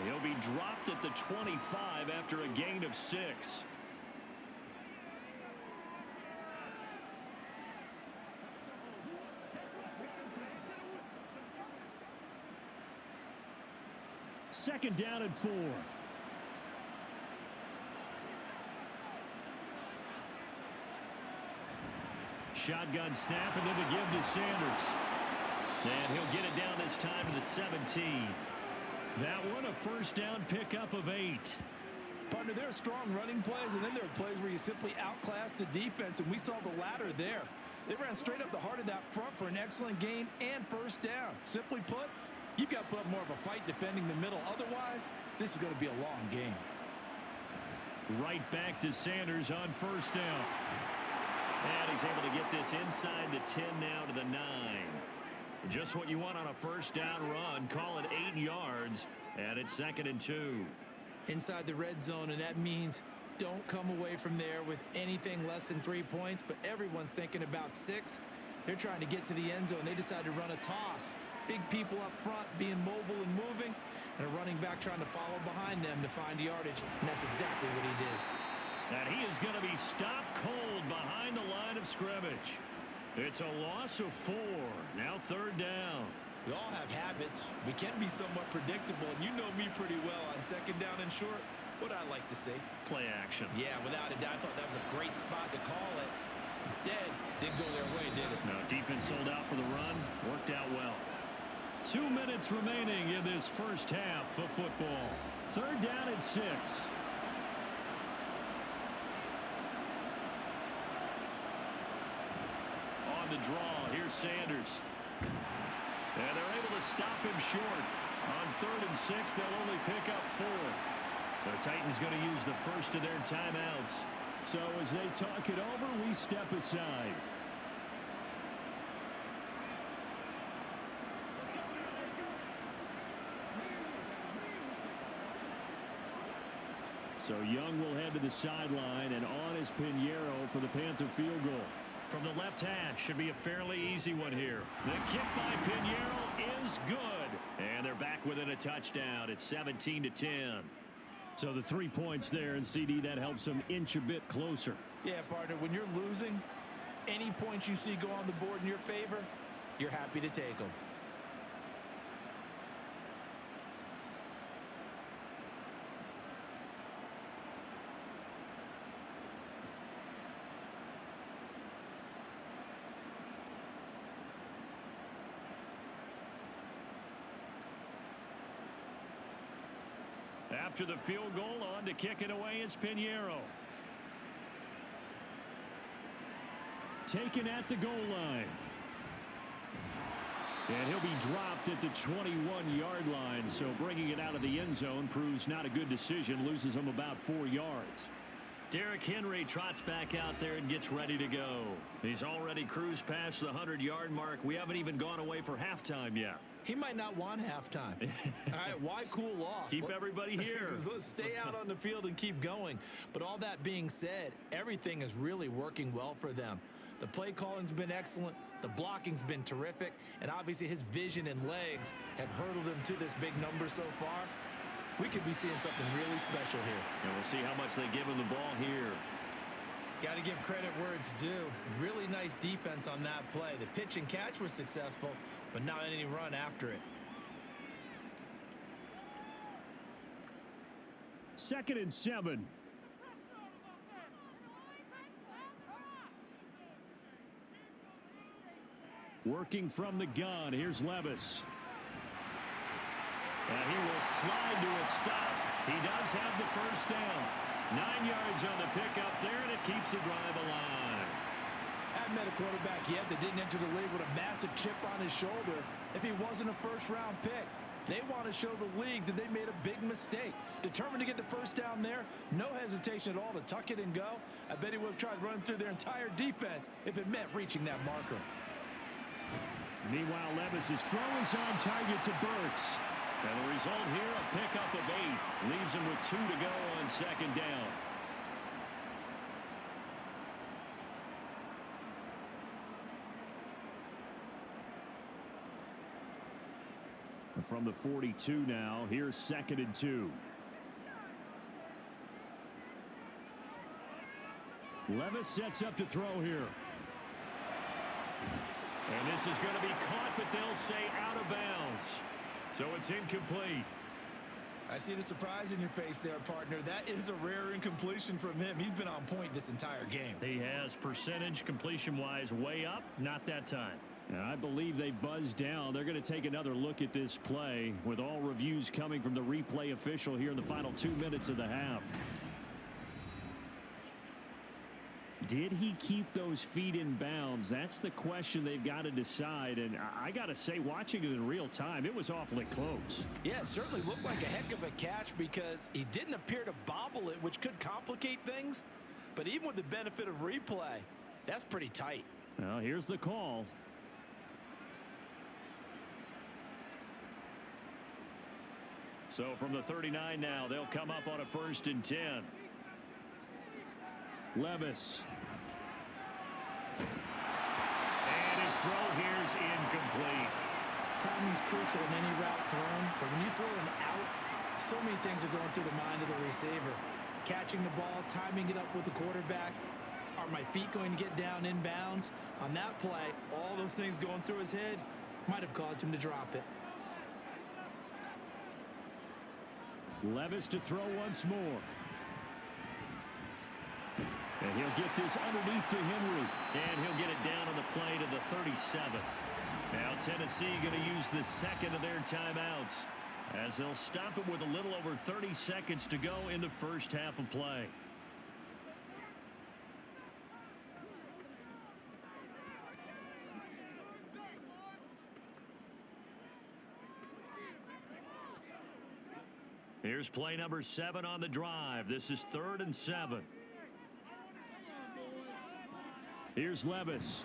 He'll be dropped at the 25 after a gain of 6. Second down and 4. Shotgun snap, and then the give to Sanders. And he'll get it down this time to the 17. That one, a first down pickup of 8. Partner, there are strong running plays, and then there are plays where you simply outclass the defense, and we saw the latter there. They ran straight up the heart of that front for an excellent gain and first down. Simply put, you've got to put up more of a fight defending the middle. Otherwise, this is going to be a long game. Right back to Sanders on first down. And he's able to get this inside the 10 now to the 9. Just what you want on a first down run. Call it 8 yards, and it's 2nd and 2. Inside the red zone, and that means don't come away from there with anything less than 3 points, but everyone's thinking about 6. They're trying to get to the end zone. They decide to run a toss. Big people up front being mobile and moving, and a running back trying to follow behind them to find yardage, and that's exactly what he did. And he is going to be stopped cold behind the line of scrimmage. It's a loss of 4. Now 3rd down. We all have habits. We can be somewhat predictable, and you know me pretty well on 2nd down and short. What I like to say. Play action. Yeah, without a doubt. I thought that was a great spot to call it. Instead, didn't go their way, did it? No, defense sold out for the run. Worked out well. 2 minutes remaining in this first half of football. 3rd down and 6. On the draw, here's Sanders. And they're able to stop him short. On 3rd and 6, they'll only pick up 4. The Titans going to use the first of their timeouts. So as they talk it over, we step aside. So Young will head to the sideline, and on is Pinheiro for the Panther field goal. From the left hash, should be a fairly easy one here. The kick by Pinheiro is good. And they're back within a touchdown. It's 17-10. So the 3 points there, and CD, that helps them inch a bit closer. Yeah, partner, when you're losing, any points you see go on the board in your favor, you're happy to take them. After the field goal, on to kick it away is Pinheiro. Taken at the goal line. And he'll be dropped at the 21-yard line, so bringing it out of the end zone proves not a good decision, loses him about 4 yards. Derrick Henry trots back out there and gets ready to go. He's already cruised past the 100-yard mark. We haven't even gone away for halftime yet. He might not want halftime. All right, why cool off? Keep everybody here. Let's stay out on the field and keep going. But all that being said, everything is really working well for them. The play calling's been excellent. The blocking's been terrific, and obviously his vision and legs have hurdled him to this big number so far. We could be seeing something really special here. And we'll see how much they give him the ball here. Got to give credit where it's due. Really nice defense on that play. The pitch and catch was successful, but not any run after it. 2nd and 7. Working from the gun. Here's Levis. And he will slide to a stop. He does have the first down. 9 yards on the pickup there, and it keeps the drive alive. Haven't met a quarterback yet that didn't enter the league with a massive chip on his shoulder if he wasn't a first-round pick. They want to show the league that they made a big mistake. Determined to get the first down there, no hesitation at all to tuck it and go. I bet he would have tried running through their entire defense if it meant reaching that marker. Meanwhile, Levis' throw is on target to Burks. And the result here, a pickup of 8. Leaves him with 2 to go on 2nd down. From the 42 now, here's 2nd and 2. Levis sets up to throw here. And this is going to be caught, but they'll say out of bounds. So it's incomplete. I see the surprise in your face there, partner. That is a rare incompletion from him. He's been on point this entire game. He has percentage completion-wise way up, not that time. And I believe they buzzed down. They're going to take another look at this play with all reviews coming from the replay official here in the final 2 minutes of the half. Did he keep those feet in bounds? That's the question they've got to decide. And I got to say, watching it in real time, it was awfully close. Yeah, it certainly looked like a heck of a catch because he didn't appear to bobble it, which could complicate things. But even with the benefit of replay, that's pretty tight. Well, here's the call. So from the 39 now, they'll come up on a 1st and 10. Levis. And his throw here is incomplete. Timing's crucial in any route thrown, but when you throw an out, so many things are going through the mind of the receiver. Catching the ball, timing it up with the quarterback. Are my feet going to get down in bounds? On that play, all those things going through his head might have caused him to drop it. Levis to throw once more. And he'll get this underneath to Henry. And he'll get it down on the play to the 37. Now Tennessee going to use the 2nd of their timeouts as they'll stop it with a little over 30 seconds to go in the first half of play. Here's play number 7 on the drive. This is 3rd and 7. Here's Levis.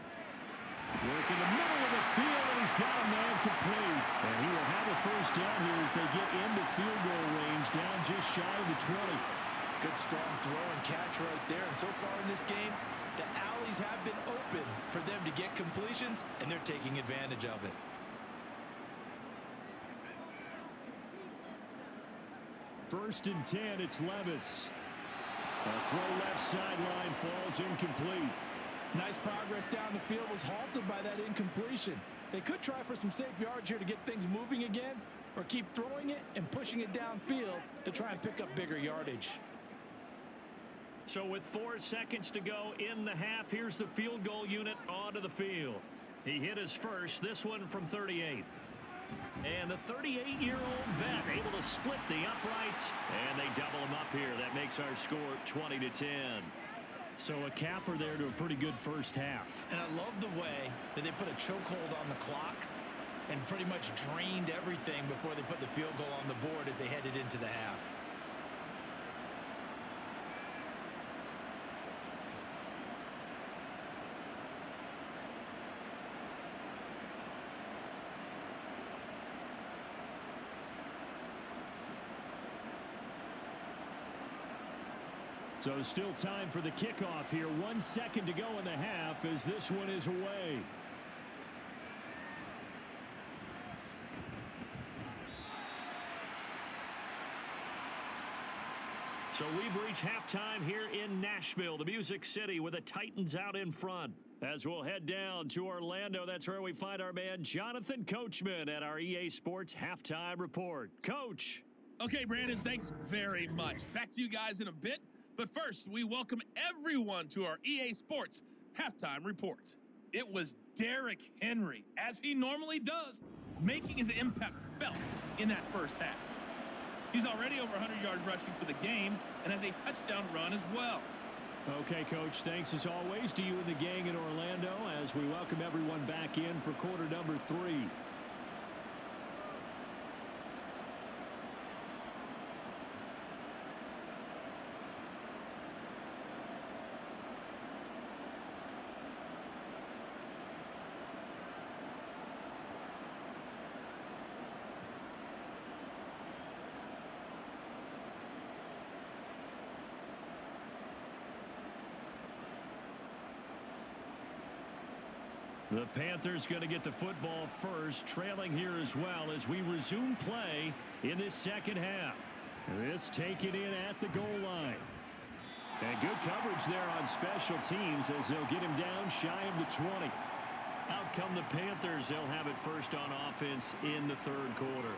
Work in the middle of the field, and he's got a man complete. And he will have a first down here as they get into field goal range, down just shy of the 20. Good strong throw and catch right there. And so far in this game, the alleys have been open for them to get completions, and they're taking advantage of it. First and 10, it's Levis. A throw left sideline falls incomplete. Nice progress down the field was halted by that incompletion. They could try for some safe yards here to get things moving again, or keep throwing it and pushing it downfield to try and pick up bigger yardage. So with 4 seconds to go in the half, here's the field goal unit onto the field. He hit his first, this one from 38. And the 38-year-old vet able to split the uprights, and they double him up here. That makes our score 20-10. So a capper there to a pretty good first half. And I love the way that they put a chokehold on the clock and pretty much drained everything before they put the field goal on the board as they headed into the half. So still time for the kickoff here. 1 second to go in the half as this one is away. So we've reached halftime here in Nashville, the Music City, with the Titans out in front. As we'll head down to Orlando, that's where we find our man Jonathan Coachman at our EA Sports Halftime Report. Coach. Okay, Brandon, thanks very much. Back to you guys in a bit. But first, we welcome everyone to our EA Sports Halftime Report. It was Derrick Henry, as he normally does, making his impact felt in that first half. He's already over 100 yards rushing for the game and has a touchdown run as well. Okay, Coach, thanks as always to you and the gang in Orlando as we welcome everyone back in for quarter number 3. The Panthers going to get the football first, trailing here as well as we resume play in this second half. This taken in at the goal line. And good coverage there on special teams as they'll get him down shy of the 20. Out come the Panthers. They'll have it first on offense in the third quarter.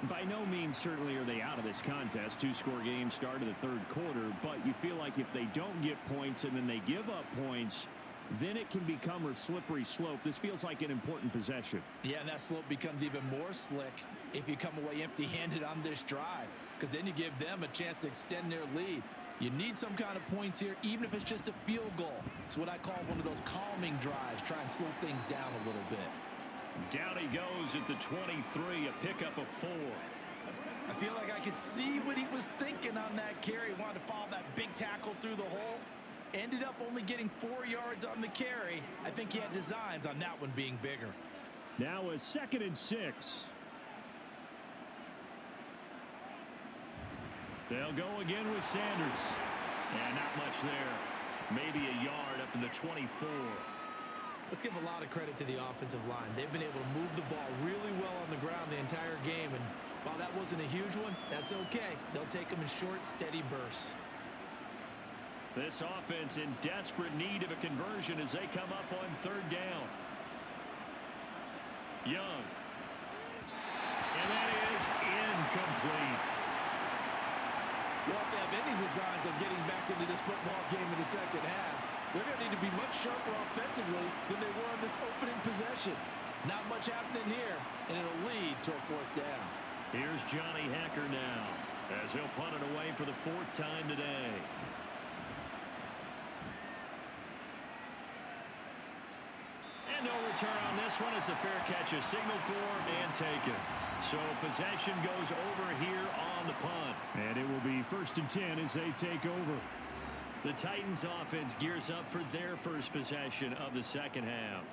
By no means certainly are they out of this contest. 2-score game start of the third quarter, but you feel like if they don't get points and then they give up points, then it can become a slippery slope. This feels like an important possession. Yeah, and that slope becomes even more slick if you come away empty-handed on this drive, because then you give them a chance to extend their lead. You need some kind of points here, even if it's just a field goal. It's what I call one of those calming drives. Try and slow things down a little bit. Down he goes at the 23, a pickup of 4. I feel like I could see what he was thinking on that carry. Wanted to follow that big tackle through the hole. Ended up only getting 4 yards on the carry. I think he had designs on that one being bigger. Now a 2nd and 6. They'll go again with Sanders. And not much there. Maybe a yard up to the 24. Let's give a lot of credit to the offensive line. They've been able to move the ball really well on the ground the entire game. And while that wasn't a huge one, that's okay. They'll take them in short, steady bursts. This offense in desperate need of a conversion as they come up on 3rd down. Young. And that is incomplete. Well, if they have any designs of getting back into this football game in the second half, they're going to need to be much sharper offensively than they were on this opening possession. Not much happening here, and it'll lead to a 4th down. Here's Johnny Hacker now as he'll punt it away for the 4th time today. And no return on this one as the fair catch is signaled for and taken. So possession goes over here on the punt. And it will be 1st and 10 as they take over. The Titans offense gears up for their first possession of the second half.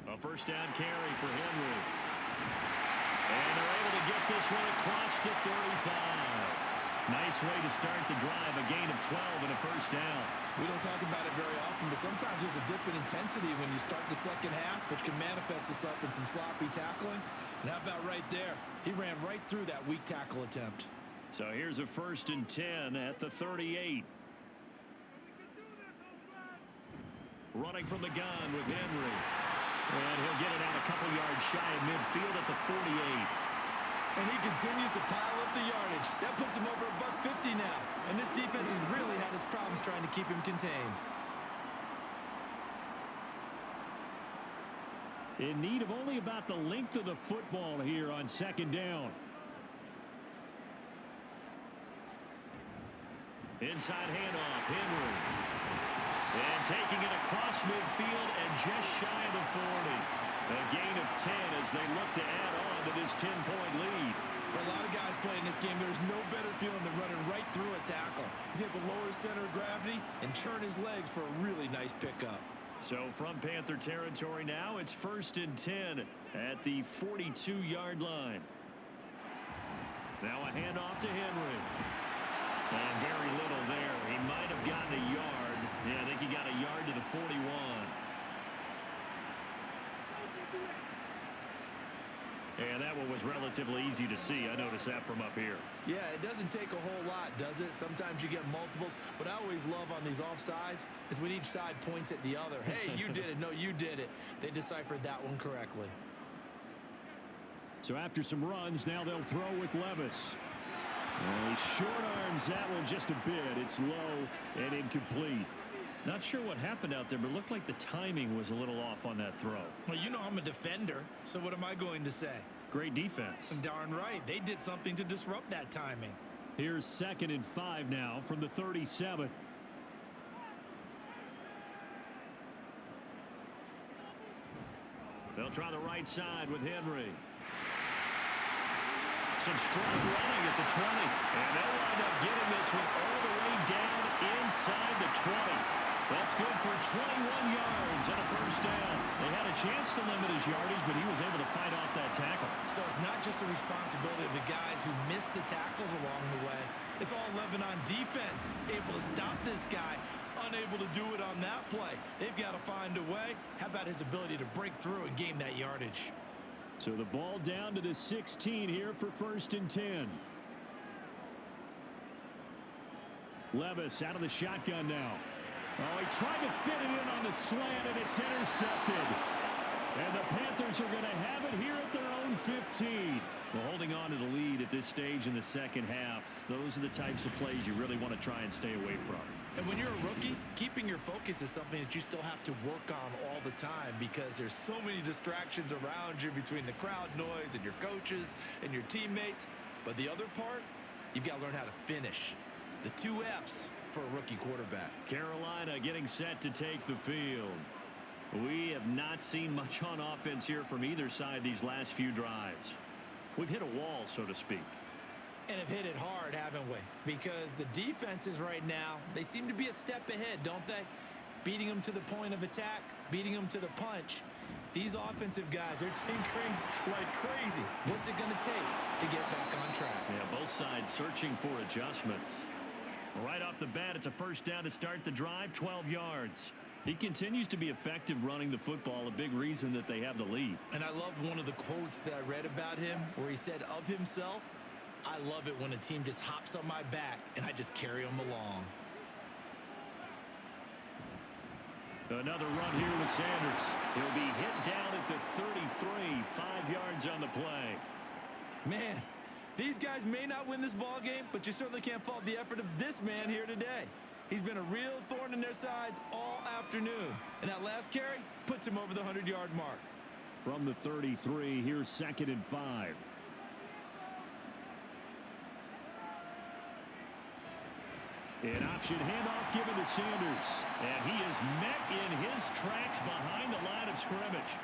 A 1st down carry for Henry. And they're able to get this one across the 35. Nice way to start the drive, a gain of 12 and a 1st down. We don't talk about it very often, but sometimes there's a dip in intensity when you start the second half, which can manifest itself in some sloppy tackling. And how about right there? He ran right through that weak tackle attempt. So here's a 1st and 10 at the 38. Running from the gun with Henry. And he'll get it out a couple yards shy of midfield at the 48. And he continues to pile up the yardage. That puts him over $150 now. And this defense has really had its problems trying to keep him contained. In need of only about the length of the football here on 2nd down. Inside handoff, Henry. And taking it across midfield and just shy of the 40. A gain of 10 as they look to add on to this 10-point lead. For a lot of guys playing this game, there's no better feeling than running right through a tackle. He's able to lower his center of gravity and churn his legs for a really nice pickup. So from Panther territory now, it's 1st and 10 at the 42-yard line. Now a handoff to Henry. And very little there. He might have gotten a yard. Yeah, I think he got a yard to the 41. And that one was relatively easy to see. I noticed that from up here. Yeah, it doesn't take a whole lot, does it? Sometimes you get multiples. What I always love on these offsides is when each side points at the other. Hey, you did it. No, you did it. They deciphered that one correctly. So after some runs, now they'll throw with Levis. Well, he short arms that one just a bit. It's low and incomplete. Not sure what happened out there, but it looked like the timing was a little off on that throw. Well, you know I'm a defender, so what am I going to say? Great defense. Darn right. They did something to disrupt that timing. Here's 2nd and 5 now from the 37. They'll try the right side with Henry. Some strong running at the 20. And they'll wind up getting this one all the way down inside the 20. That's good for 21 yards and a first down. They had a chance to limit his yardage, but he was able to fight off that tackle. So it's not just the responsibility of the guys who missed the tackles along the way. It's all Levin on defense, able to stop this guy, unable to do it on that play. They've got to find a way. How about his ability to break through and gain that yardage? So the ball down to the 16 here for 1st and 10. Levis out of the shotgun now. Oh, he tried to fit it in on the slant, and it's intercepted. And the Panthers are going to have it here at their own 15. Well, holding on to the lead at this stage in the second half, those are the types of plays you really want to try and stay away from. And when you're a rookie, keeping your focus is something that you still have to work on all the time because there's so many distractions around you between the crowd noise and your coaches and your teammates. But the other part, you've got to learn how to finish. It's the 2 F's for a rookie quarterback. Carolina getting set to take the field. We have not seen much on offense here from either side these last few drives. We've hit a wall, so to speak. And have hit it hard, haven't we? Because the defenses right now, they seem to be a step ahead, don't they? Beating them to the point of attack, beating them to the punch. These offensive guys are tinkering like crazy. What's it going to take to get back on track? Yeah, both sides searching for adjustments. Right off the bat, it's a first down to start the drive, 12 yards. He continues to be effective running the football, a big reason that they have the lead. And I love one of the quotes that I read about him where he said of himself, I love it when a team just hops on my back and I just carry them along. Another run here with Sanders. He'll be hit down at the 33, 5 yards on the play. Man, these guys may not win this ball game, but you certainly can't fault the effort of this man here today. He's been a real thorn in their sides all afternoon. And that last carry puts him over the 100-yard mark. From the 33, here's 2nd and 5. An option handoff given to Sanders. And he is met in his tracks behind the line of scrimmage.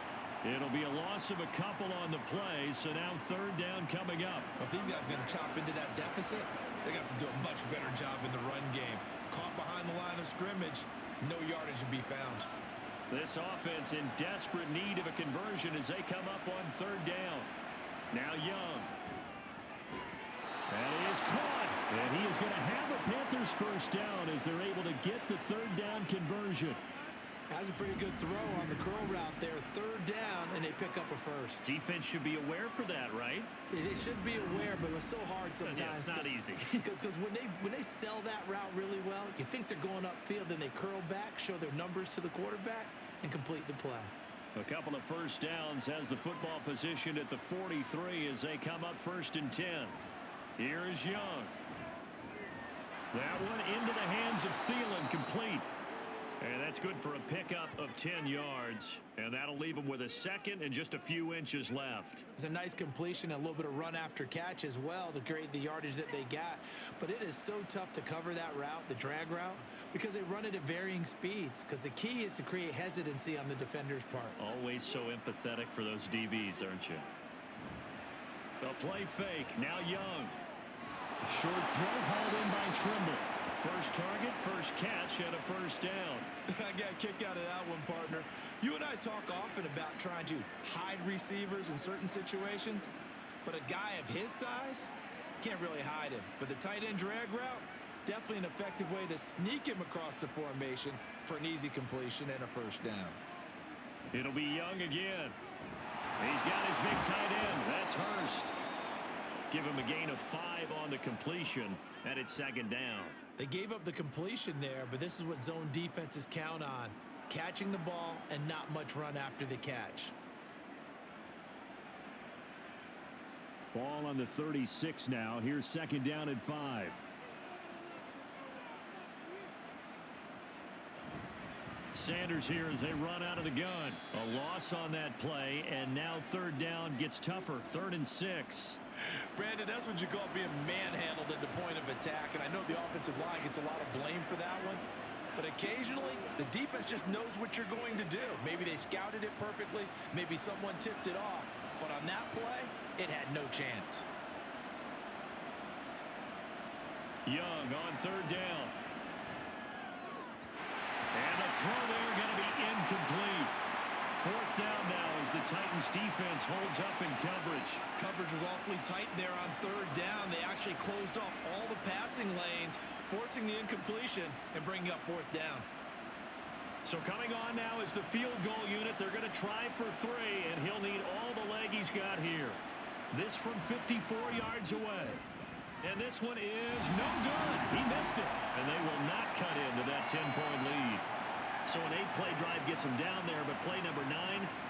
It'll be a loss of a couple on the play, so now 3rd down coming up. If these guys are going to chop into that deficit, they got to do a much better job in the run game. Caught behind the line of scrimmage, no yardage to be found. This offense in desperate need of a conversion as they come up on 3rd down. Now Young. And he is caught. And he is going to have a Panthers first down as they're able to get the 3rd down conversion. Has a pretty good throw on the curl route there. 3rd down, and they pick up a first. Defense should be aware for that, right? It should be aware, but it's so hard sometimes. Yeah, it's not easy. Because when they sell that route really well, you think they're going upfield, then they curl back, show their numbers to the quarterback, and complete the play. A couple of first downs has the football positioned at the 43 as they come up 1st and 10. Here is Young. That one into the hands of Thielen, complete. And that's good for a pickup of 10 yards. And that'll leave them with a 2nd and just a few inches left. It's a nice completion, and a little bit of run after catch as well to create the yardage that they got. But it is so tough to cover that route, the drag route, because they run it at varying speeds. Because the key is to create hesitancy on the defender's part. Always so empathetic for those DBs, aren't you? They'll play fake. Now Young. Short throw hauled in by Trimble. First target, first catch, and a first down. I got a kick out of that one, partner. You and I talk often about trying to hide receivers in certain situations, but a guy of his size can't really hide him. But the tight end drag route, Definitely an effective way to sneak him across the formation for an easy completion and a first down. It'll be Young again. He's got his big tight end. That's Hurst. Give him a gain of 5 on the completion, and it's second down. They gave up the completion there, but this is what zone defenses count on. Catching the ball and not much run after the catch. Ball on the 36 now. Here's second down at 5. Sanders here as they run out of the gun. A loss on that play, and now third down gets tougher. 3rd and 6. Brandon, that's what you call being manhandled at the point of attack, and I know the offensive line gets a lot of blame for that one. But occasionally, the defense just knows what you're going to do. Maybe they scouted it perfectly. Maybe someone tipped it off. But on that play, it had no chance. Young on third down. And the throw there going to be incomplete. 4th down now as the Titans defense holds up in coverage. Coverage was awfully tight there on third down. They actually closed off all the passing lanes, forcing the incompletion and bringing up 4th down. So coming on now is the field goal unit. They're going to try for 3, and he'll need all the leg he's got here. This from 54 yards away. And this one is no good. He missed it. And they will not cut into that 10-point lead. So an 8-play drive gets him down there, but play number 9,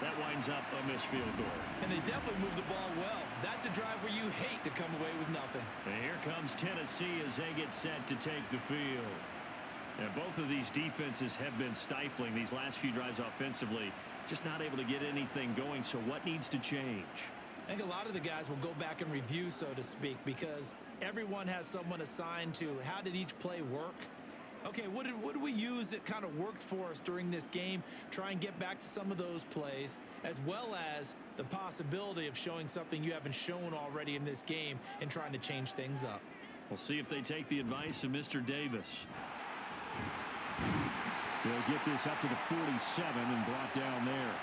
that winds up a missed field goal. And they definitely moved the ball well. That's a drive where you hate to come away with nothing. And here comes Tennessee as they get set to take the field. And both of these defenses have been stifling these last few drives offensively. Just not able to get anything going, so what needs to change? I think a lot of the guys will go back and review, so to speak, because everyone has someone assigned to how did each play work. Okay, what did we use that kind of worked for us during this game? Try and get back to some of those plays, as well as the possibility of showing something you haven't shown already in this game and trying to change things up. We'll see if they take the advice of Mr. Davis. They'll get this up to the 47 and brought down there.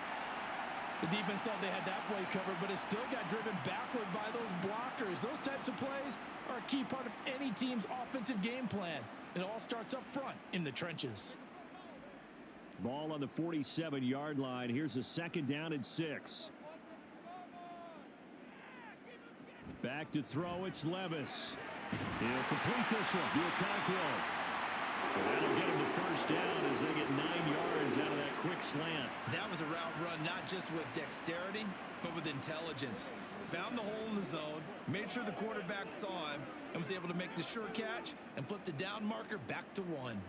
The defense thought they had that play covered, but it still got driven backward by those blockers. Those types of plays are a key part of any team's offensive game plan. It all starts up front in the trenches. Ball on the 47-yard line. Here's a second down and 6. Back to throw. It's Levis. He'll complete this one. Okonkwo. That'll get him the first down as they get 9 yards out of that quick slant. That was a route run not just with dexterity, but with intelligence. Found the hole in the zone, made sure the quarterback saw him, and was able to make the sure catch and flip the down marker back to 1.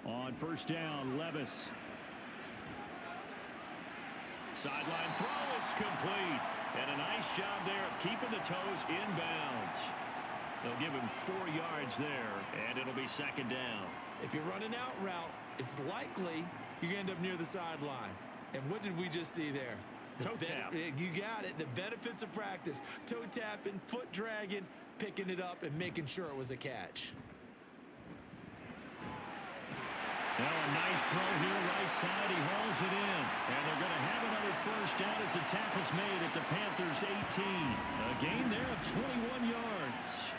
On first down, Levis. Sideline throw, it's complete. And a nice job there of keeping the toes inbounds. They'll give him 4 yards there, and it'll be second down. If you're running out route, it's likely you're going to end up near the sideline. And what did we just see there? Toe tap. You got it. The benefits of practice. Toe tapping, foot dragging, picking it up, and making sure it was a catch. Now a nice throw here right side. He hauls it in. And they're going to have another first down as the tackle's made at the Panthers' 18. A gain there of 21 yards.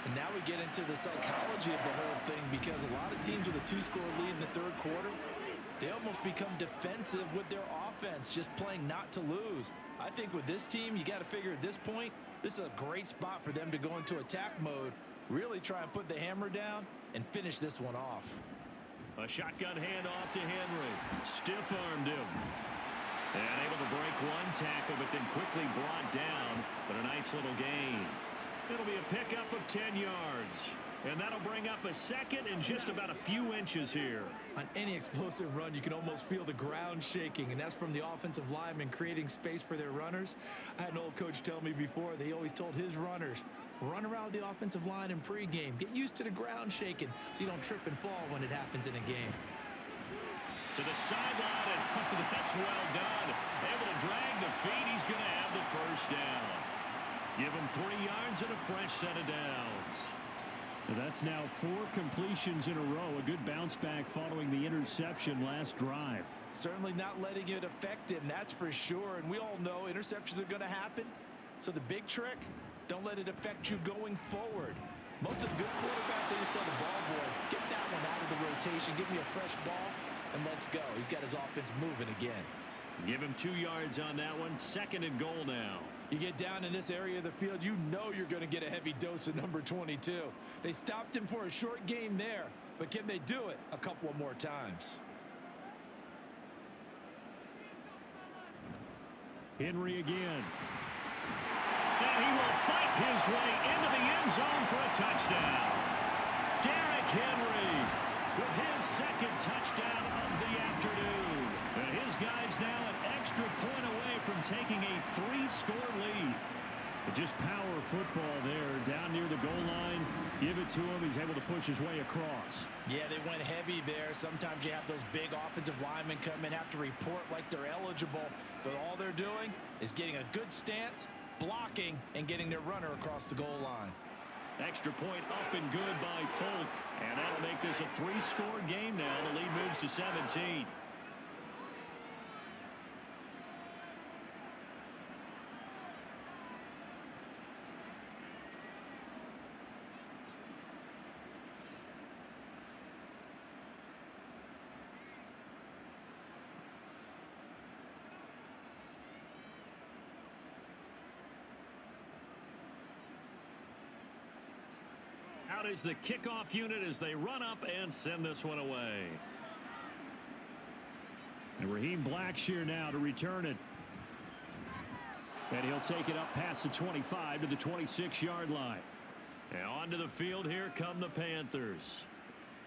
And now we get into the psychology of the whole thing, because a lot of teams with a 2-score lead in the third quarter, they almost become defensive with their offense, just playing not to lose. I think with this team, you got to figure at this point, this is a great spot for them to go into attack mode, really try and put the hammer down and finish this one off. A shotgun handoff to Henry. Stiff-armed him. And able to break one tackle, but then quickly brought down. But a nice little gain. It'll be a pickup of 10 yards. And that'll bring up a second and just about a few inches here. On any explosive run, you can almost feel the ground shaking, and that's from the offensive linemen creating space for their runners. I had an old coach tell me before, they always told his runners, run around the offensive line in pregame. Get used to the ground shaking so you don't trip and fall when it happens in a game. To the sideline, and that's well done. Able to drag the feet. He's going to have the first down. Give him 3 yards and a fresh set of downs. That's now 4 completions in a row. A good bounce back following the interception last drive. Certainly not letting it affect him, that's for sure. And we all know interceptions are going to happen. So the big trick, don't let it affect you going forward. Most of the good quarterbacks, they just tell the ball boy, get that one out of the rotation, give me a fresh ball, and let's go. He's got his offense moving again. Give him 2 yards on that one. 2nd and goal now. You get down in this area of the field, you know you're going to get a heavy dose of number 22. They stopped him for a short game there, but can they do it a couple of more times? Henry again. And he will fight his way into the end zone for a touchdown. Derrick Henry with his 2nd touchdown of the afternoon. And his guy's now an extra point away from taking a 3-score lead. But just power football there, down near the goal line. Give it to him. He's able to push his way across. Yeah, they went heavy there. Sometimes you have those big offensive linemen come in, have to report like they're eligible. But all they're doing is getting a good stance, blocking, and getting their runner across the goal line. Extra point up and good by Folk. And that'll make this a 3-score game now. The lead moves to 17. Out is the kickoff unit as they run up and send this one away. And Raheem Blackshear now to return it. And he'll take it up past the 25 to the 26-yard line. And onto the field, here come the Panthers.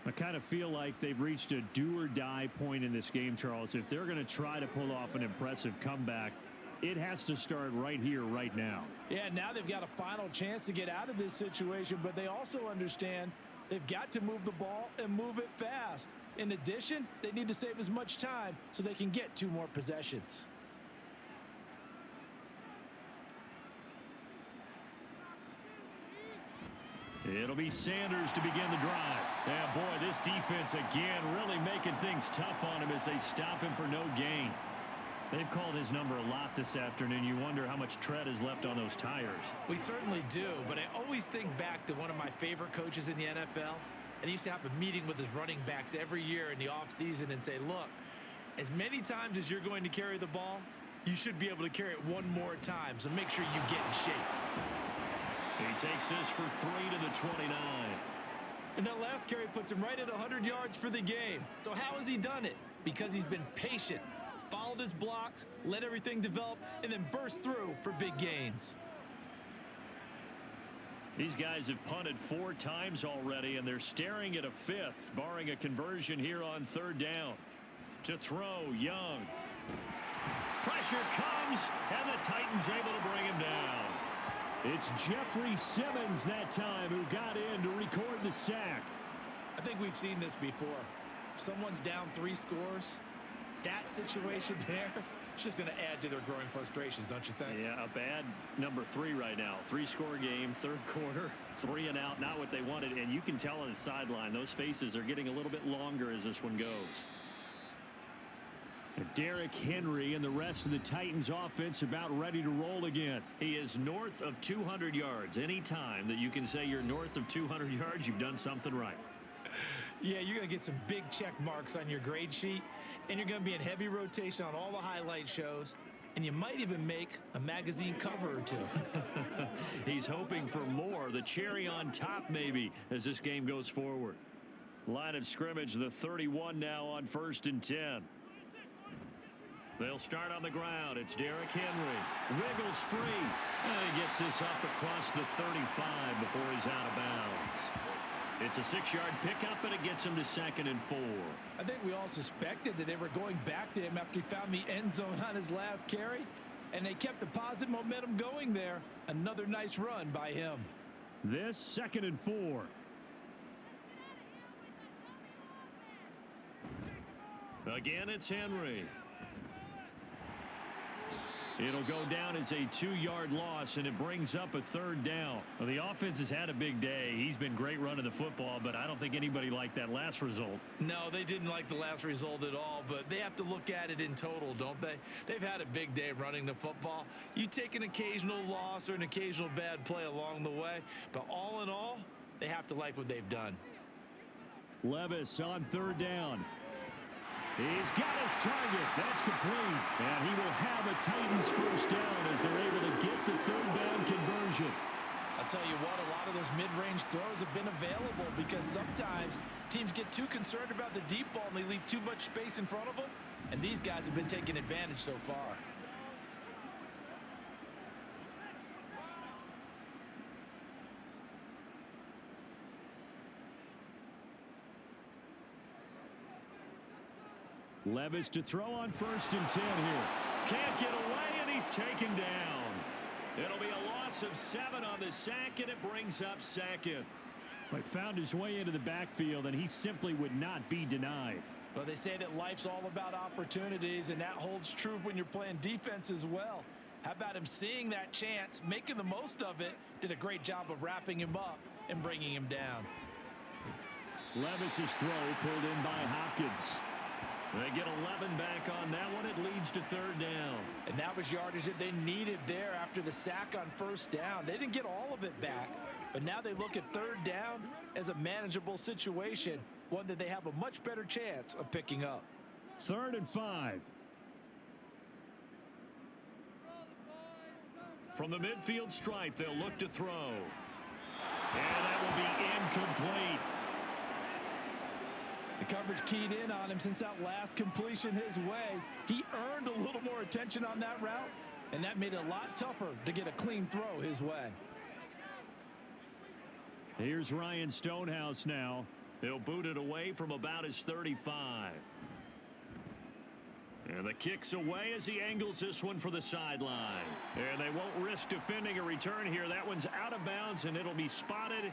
I kind of feel like they've reached a do-or-die point in this game, Charles. If they're going to try to pull off an impressive comeback, it has to start right here, right now. Yeah, now they've got a final chance to get out of this situation, but they also understand they've got to move the ball and move it fast. In addition, they need to save as much time so they can get 2 more possessions. It'll be Sanders to begin the drive. Yeah, boy, this defense again really making things tough on him as they stop him for no gain. They've called his number a lot this afternoon. You wonder how much tread is left on those tires. We certainly do, but I always think back to one of my favorite coaches in the NFL. And he used to have a meeting with his running backs every year in the offseason and say, look, as many times as you're going to carry the ball, you should be able to carry it 1 more time, so make sure you get in shape. He takes this for 3 to the 29. And that last carry puts him right at 100 yards for the game. So how has he done it? Because he's been patient, followed his blocks, let everything develop, and then burst through for big gains. These guys have punted 4 times already, and they're staring at a 5th, barring a conversion here on 3rd down. To throw, Young. Pressure comes, and the Titans able to bring him down. It's Jeffrey Simmons that time who got in to record the sack. I think we've seen this before. Someone's down 3 scores. That situation there, it's just going to add to their growing frustrations, don't you think? Yeah, a bad number 3 right now. 3-score game, 3rd quarter, 3 and out, not what they wanted. And you can tell on the sideline, those faces are getting a little bit longer as this one goes. Derrick Henry and the rest of the Titans offense about ready to roll again. He is north of 200 yards. Any time that you can say you're north of 200 yards, you've done something right. Yeah, you're going to get some big check marks on your grade sheet, and you're going to be in heavy rotation on all the highlight shows, and you might even make a magazine cover or 2. He's hoping for more, the cherry on top maybe, as this game goes forward. Line of scrimmage, the 31 now on 1st and 10. They'll start on the ground. It's Derrick Henry. Wiggles free. And he gets this up across the 35 before he's out of bounds. It's a 6-yard pickup, and it gets him to 2nd and 4. I think we all suspected that they were going back to him after he found the end zone on his last carry, and they kept the positive momentum going there. Another nice run by him. This 2nd and 4. Again, it's Henry. It'll go down as a 2-yard loss, and it brings up a 3rd down. Well, the offense has had a big day. He's been great running the football, but I don't think anybody liked that last result. No, they didn't like the last result at all, but they have to look at it in total, don't they? They've had a big day running the football. You take an occasional loss or an occasional bad play along the way, but all in all, they have to like what they've done. Levis on 3rd down. He's got his target. That's complete. And he will have a Titans first down as they're able to get the 3rd down conversion. I'll tell you what, a lot of those mid-range throws have been available because sometimes teams get too concerned about the deep ball and they leave too much space in front of them. And these guys have been taking advantage so far. Levis to throw on 1st and 10 here. Can't get away, and he's taken down. It'll be a loss of 7 on the sack, and it brings up 2nd. He found his way into the backfield, and he simply would not be denied. Well, they say that life's all about opportunities, and that holds true when you're playing defense as well. How about him seeing that chance, making the most of it, did a great job of wrapping him up and bringing him down. Levis's throw pulled in by Hopkins. They get 11 back on that one. It leads to 3rd down. And that was yardage that they needed there after the sack on 1st down. They didn't get all of it back, but now they look at 3rd down as a manageable situation, one that they have a much better chance of picking up. 3rd and 5. From the midfield stripe, they'll look to throw. And that will be incomplete. The coverage keyed in on him since that last completion his way. He earned a little more attention on that route, and that made it a lot tougher to get a clean throw his way. Here's Ryan Stonehouse now. He'll boot it away from about his 35. And the kick's away as he angles this one for the sideline. And they won't risk defending a return here. That one's out of bounds, and it'll be spotted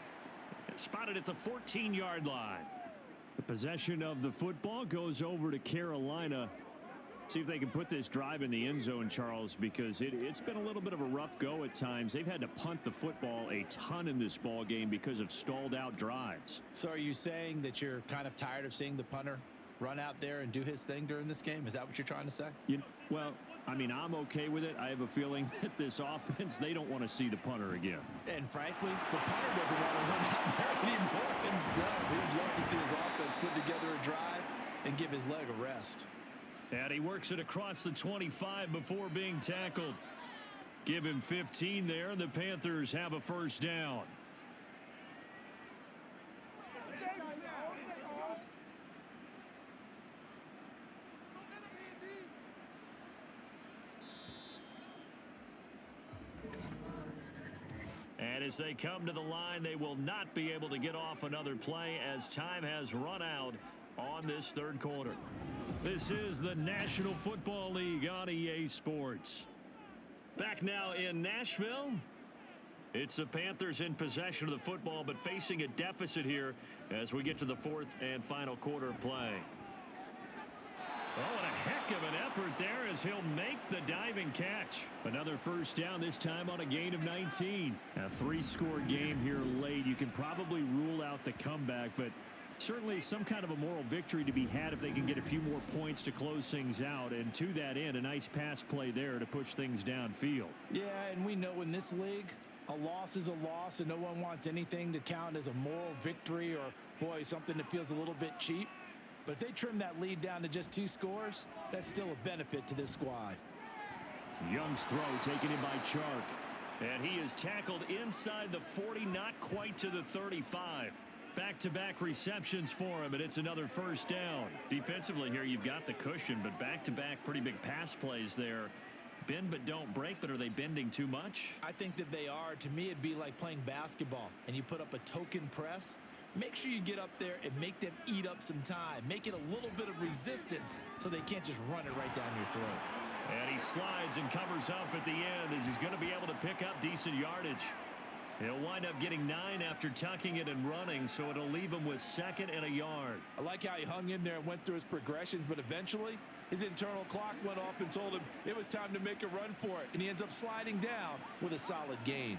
at the 14-yard line. The possession of the football goes over to Carolina. See if they can put this drive in the end zone, Charles, because it's been a little bit of a rough go at times. They've had to punt the football a ton in this ball game because of stalled out drives. So are you saying that you're kind of tired of seeing the punter run out there and do his thing during this game? Is that what you're trying to say? Well, I mean, I'm okay with it. I have a feeling that this offense, they don't want to see the punter again. And frankly, the punter doesn't want to run out there anymore himself. He'd love to see his offense put together a drive and give his leg a rest. And he works it across the 25 before being tackled. Give him 15 there, and the Panthers have a first down. And as they come to the line, they will not be able to get off another play as time has run out on this 3rd quarter. This is the National Football League on EA Sports. Back now in Nashville. It's the Panthers in possession of the football, but facing a deficit here as we get to the 4th and final quarter of play. Oh, and a heck of an effort there as he'll make the diving catch. Another first down, this time on a gain of 19. A 3-score game here late. You can probably rule out the comeback, but certainly some kind of a moral victory to be had if they can get a few more points to close things out. And to that end, a nice pass play there to push things downfield. Yeah, and we know in this league, a loss is a loss, and no one wants anything to count as a moral victory or, boy, something that feels a little bit cheap. But if they trim that lead down to just 2 scores, that's still a benefit to this squad. Young's throw taken in by Chark. And he is tackled inside the 40, not quite to the 35. Back-to-back receptions for him, and it's another first down. Defensively here, you've got the cushion, but back-to-back pretty big pass plays there. Bend but don't break, but are they bending too much? I think that they are. To me, it'd be like playing basketball, and you put up a token press. Make sure you get up there and make them eat up some time. Make it a little bit of resistance so they can't just run it right down your throat. And he slides and covers up at the end as he's going to be able to pick up decent yardage. He'll wind up getting 9 after tucking it and running, so it'll leave him with 2nd and a yard. I like how he hung in there and went through his progressions, but eventually His internal clock went off and told him it was time to make a run for it, and he ends up sliding down with a solid gain.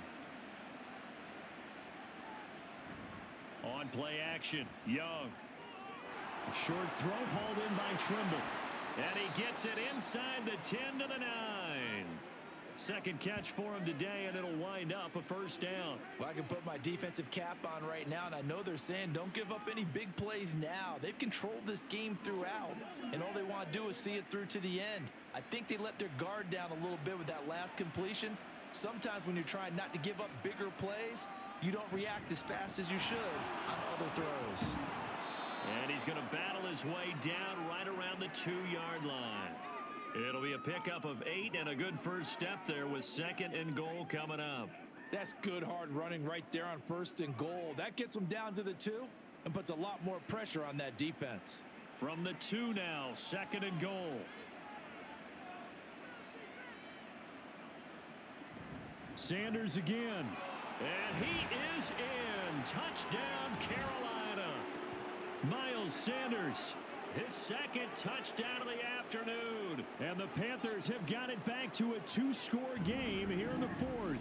On play action, Young. A short throw hauled in by Trimble. And he gets it inside the 10 to the 9. Second catch for him today, and it'll wind up a first down. Well, I can put my defensive cap on right now, and I know they're saying don't give up any big plays now. They've controlled this game throughout, and all they want to do is see it through to the end. I think they let their guard down a little bit with that last completion. Sometimes when you're trying not to give up bigger plays, you don't react as fast as you should on other throws. And he's going to battle his way down right around the 2-yard line. It'll be a pickup of 8 and a good first step there with 2nd and goal coming up. That's good hard running right there on 1st and goal. That gets them down to the 2 and puts a lot more pressure on that defense. From the 2 now, 2nd and goal. Sanders again. And he is in. Touchdown, Carolina. Miles Sanders, his 2nd touchdown of the afternoon. And the Panthers have got it back to a 2-score game here in the 4th.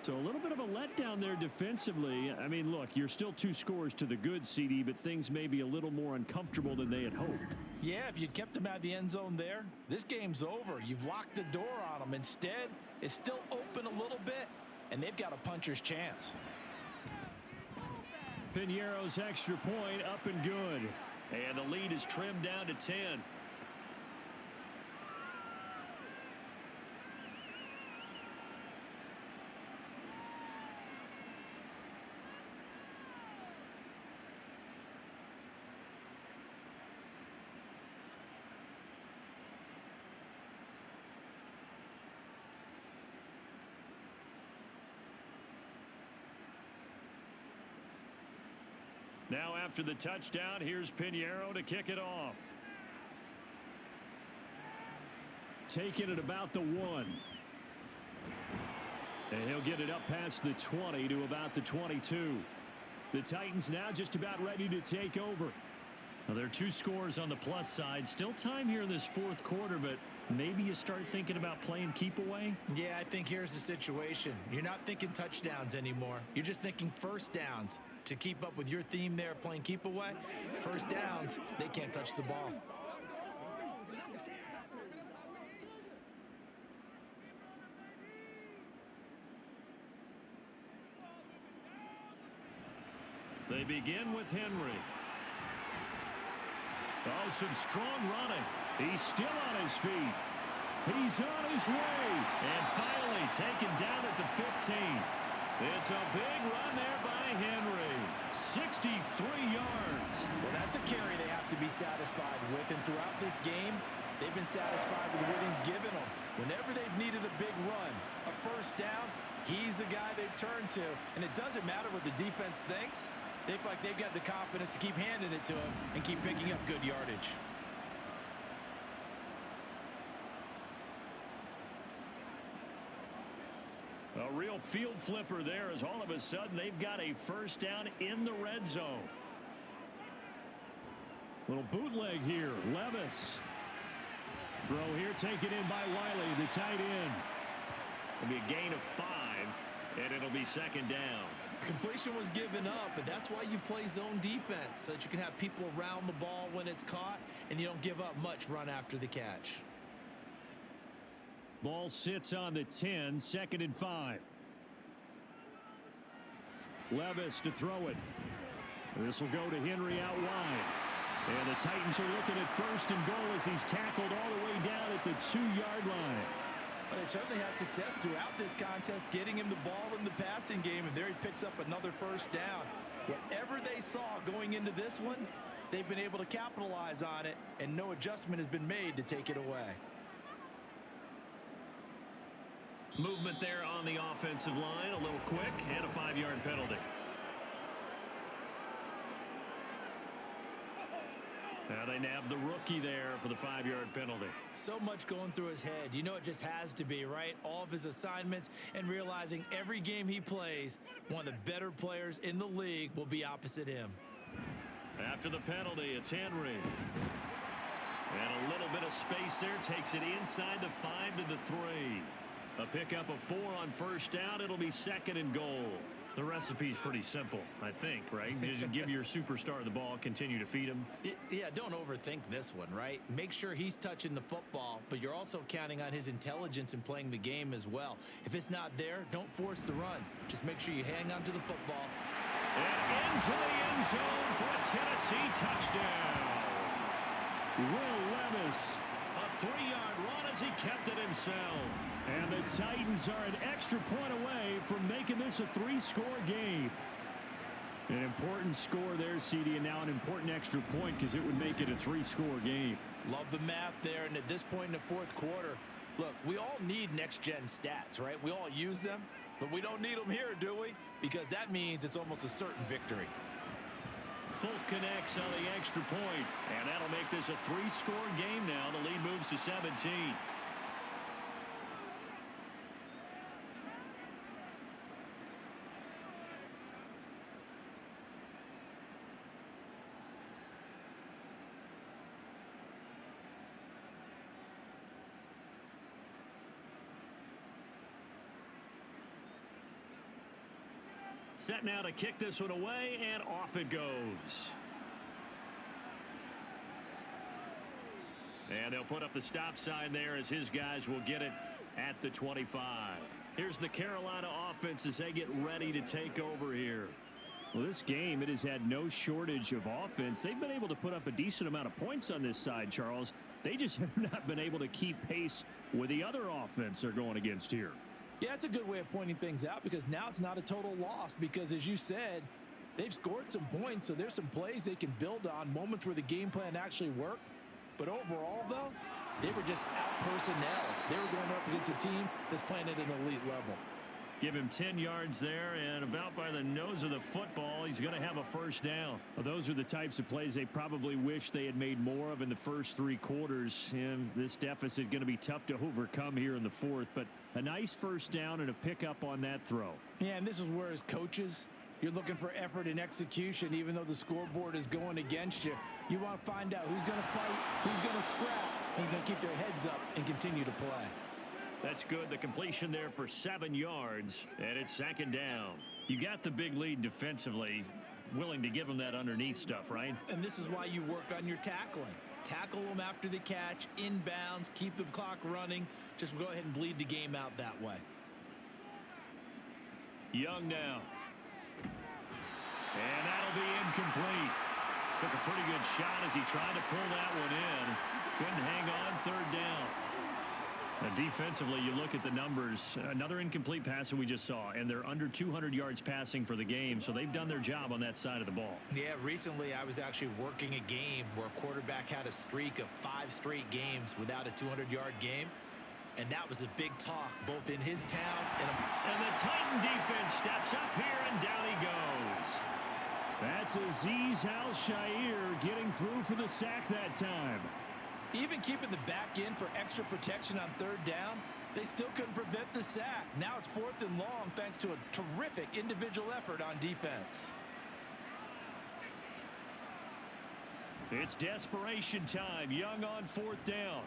So a little bit of a letdown there defensively. I mean, look, you're still 2 scores to the good, CD, but things may be a little more uncomfortable than they had hoped. Yeah, if you'd kept them out of the end zone there, this game's over. You've locked the door on them. Instead, it's still open a little bit, and they've got a puncher's chance. Piñeiro's extra point up and good. And the lead is trimmed down to 10. Now after the touchdown, here's Piñeiro to kick it off. Taking it about the 1. And he'll get it up past the 20 to about the 22. The Titans now just about ready to take over. Now, there are 2 scores on the plus side. Still time here in this 4th quarter, but maybe you start thinking about playing keep away? Yeah, I think here's the situation. You're not thinking touchdowns anymore. You're just thinking first downs. To keep up with your theme there, playing keep away, first downs, they can't touch the ball. They begin with Henry. Oh, some strong running. He's still on his feet. He's on his way. And finally taken down at the 15. It's a big run there by Henry. 63 yards. Well, that's a carry they have to be satisfied with. And throughout this game, they've been satisfied with what he's given them. Whenever they've needed a big run, a first down, he's the guy they've turned to. And it doesn't matter what the defense thinks. They feel like they've got the confidence to keep handing it to him and keep picking up good yardage. A real field flipper there as all of a sudden they've got a first down in the red zone. Little bootleg here. Levis. Throw here taken in by Wiley, the tight end. It'll be a gain of 5, and it'll be 2nd down. Completion was given up, but that's why you play zone defense, so that you can have people around the ball when it's caught, and you don't give up much run after the catch. Ball sits on the 10, 2nd and 5. Levis to throw it. This will go to Henry out wide. And the Titans are looking at 1st and goal as he's tackled all the way down at the 2-yard line. But they certainly had success throughout this contest, getting him the ball in the passing game, and there he picks up another first down. Whatever they saw going into this one, they've been able to capitalize on it, and no adjustment has been made to take it away. Movement there on the offensive line, a little quick, and a 5-yard penalty. Now they nab the rookie there for the 5-yard penalty. So much going through his head. You know it just has to be, right? All of his assignments and realizing every game he plays, one of the better players in the league will be opposite him. After the penalty, it's Henry. And a little bit of space there takes it inside the 5 to the 3. A pickup of 4 on first down. It'll be 2nd and goal. The recipe's pretty simple, I think, right? Just give your superstar the ball, continue to feed him. Yeah, don't overthink this one, right? Make sure he's touching the football, but you're also counting on his intelligence in playing the game as well. If it's not there, don't force the run. Just make sure you hang on to the football. And into the end zone for a Tennessee touchdown. Will Levis, a 3-yard run as he kept it himself. And the Titans are an extra point away from making this a 3-score game. An important score there, CD, and now an important extra point because it would make it a 3-score game. Love the math there, and at this point in the fourth quarter, look, we all need next-gen stats, right? We all use them, but we don't need them here, do we? Because that means it's almost a certain victory. Folk connects on the extra point, and that'll make this a 3-score game now. The lead moves to 17. Set now to kick this one away, and off it goes. And they'll put up the stop sign there as his guys will get it at the 25. Here's the Carolina offense as they get ready to take over here. Well, this game, it has had no shortage of offense. They've been able to put up a decent amount of points on this side, Charles. They just have not been able to keep pace with the other offense they're going against here. Yeah, it's a good way of pointing things out because now it's not a total loss because, as you said, they've scored some points, so there's some plays they can build on, moments where the game plan actually worked. But overall, though, they were just out-personnel. They were going up against a team that's playing at an elite level. Give him 10 yards there, and about by the nose of the football, he's going to have a first down. Well, those are the types of plays they probably wish they had made more of in the first 3 quarters. And this deficit going to be tough to overcome here in the fourth. But a nice first down and a pickup on that throw. Yeah, and this is where, as coaches, you're looking for effort and execution. Even though the scoreboard is going against you, you want to find out who's going to fight, who's going to scrap, who's going to keep their heads up and continue to play. That's good. The completion there for 7 yards, and it's 2nd down. You got the big lead defensively, willing to give them that underneath stuff, right? And this is why you work on your tackling. Tackle them after the catch, inbounds, keep the clock running. Just go ahead and bleed the game out that way. Young now. And that'll be incomplete. Took a pretty good shot as he tried to pull that one in. Couldn't hang on, 3rd down. Defensively, you look at the numbers. Another incomplete pass that we just saw, and they're under 200 yards passing for the game, so they've done their job on that side of the ball. Yeah, recently I was actually working a game where a quarterback had a streak of 5 straight games without a 200-yard game, and that was a big talk both in his town and the Titan defense steps up here, and down he goes. That's Azeez Al-Shaair getting through for the sack that time. Even keeping the back in for extra protection on 3rd down, they still couldn't prevent the sack. Now it's 4th and long thanks to a terrific individual effort on defense. It's desperation time. Young on 4th down.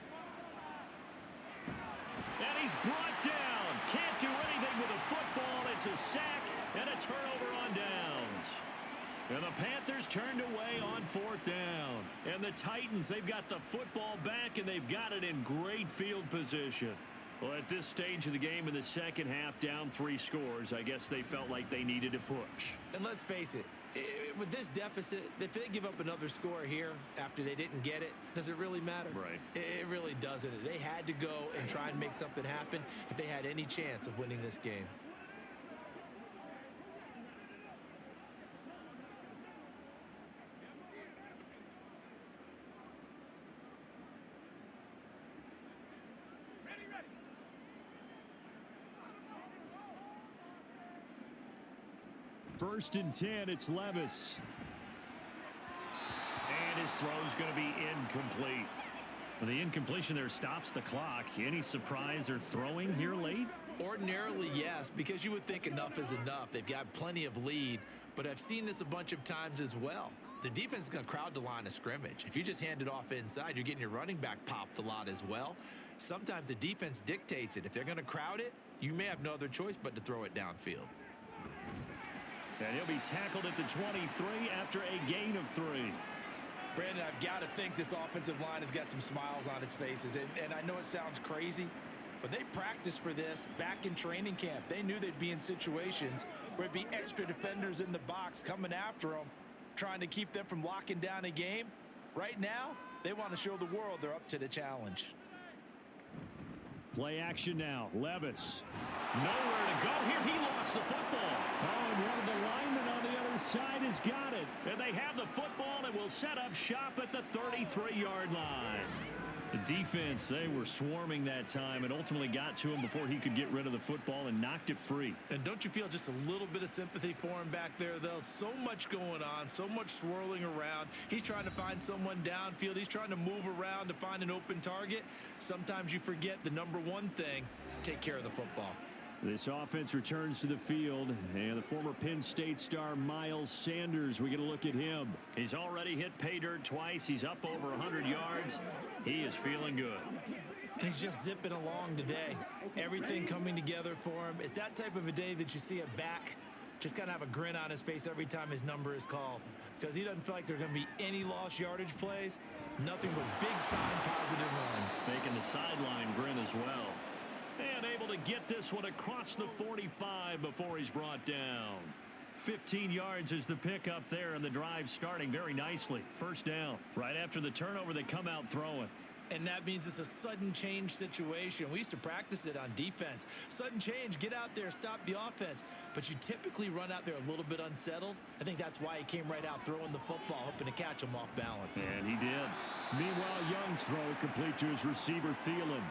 And he's brought down. Can't do anything with a football. It's a sack and a turnover on downs. And the Panthers turned away on 4th down. And the Titans, they've got the football back, and they've got it in great field position. Well, at this stage of the game in the second half, down 3 scores, I guess they felt like they needed to push. And let's face it, with this deficit, if they give up another score here after they didn't get it, does it really matter? Right. It really doesn't. They had to go and try and make something happen if they had any chance of winning this game. First and 10, it's Levis. And his throw's going to be incomplete. Well, the incompletion there stops the clock. Any surprise they're throwing here late? Ordinarily, yes, because you would think enough is enough. They've got plenty of lead. but I've seen this a bunch of times as well. The defense is going to crowd the line of scrimmage. If you just hand it off inside, you're getting your running back popped a lot as well. Sometimes the defense dictates it. If they're going to crowd it, you may have no other choice but to throw it downfield. And he'll be tackled at the 23 after a gain of 3. Brandon, I've got to think this offensive line has got some smiles on its faces. And I know it sounds crazy, but they practiced for this back in training camp. They knew they'd be in situations where there'd be extra defenders in the box coming after them, trying to keep them from locking down a game. Right now, they want to show the world they're up to the challenge. Play action now. Levis. Nowhere to go here. He lost the football. Oh, and one of the linemen on the other side has got it. And they have the football and will set up shop at the 33-yard line. The defense, they were swarming that time and ultimately got to him before he could get rid of the football and knocked it free. And don't you feel just a little bit of sympathy for him back there, though? So much going on, so much swirling around. He's trying to find someone downfield. He's trying to move around to find an open target. Sometimes you forget the number one thing, take care of the football. This offense returns to the field, and the former Penn State star Miles Sanders, we get a look at him. He's already hit pay dirt twice. He's up over 100 yards. He is feeling good. And he's just zipping along today. Everything coming together for him. It's that type of a day that you see a back just kind of have a grin on his face every time his number is called, because he doesn't feel like there are going to be any lost yardage plays, nothing but big-time positive runs. Making the sideline grin as well. And able to get this one across the 45 before he's brought down. 15 yards is the pickup there, and the drive starting very nicely. First down. Right after the turnover, they come out throwing. And that means it's a sudden change situation. We used to practice it on defense. Sudden change, get out there, stop the offense. But you typically run out there a little bit unsettled. I think that's why he came right out throwing the football, hoping to catch him off balance. And he did. Meanwhile, Young's throw complete to his receiver, Thielen.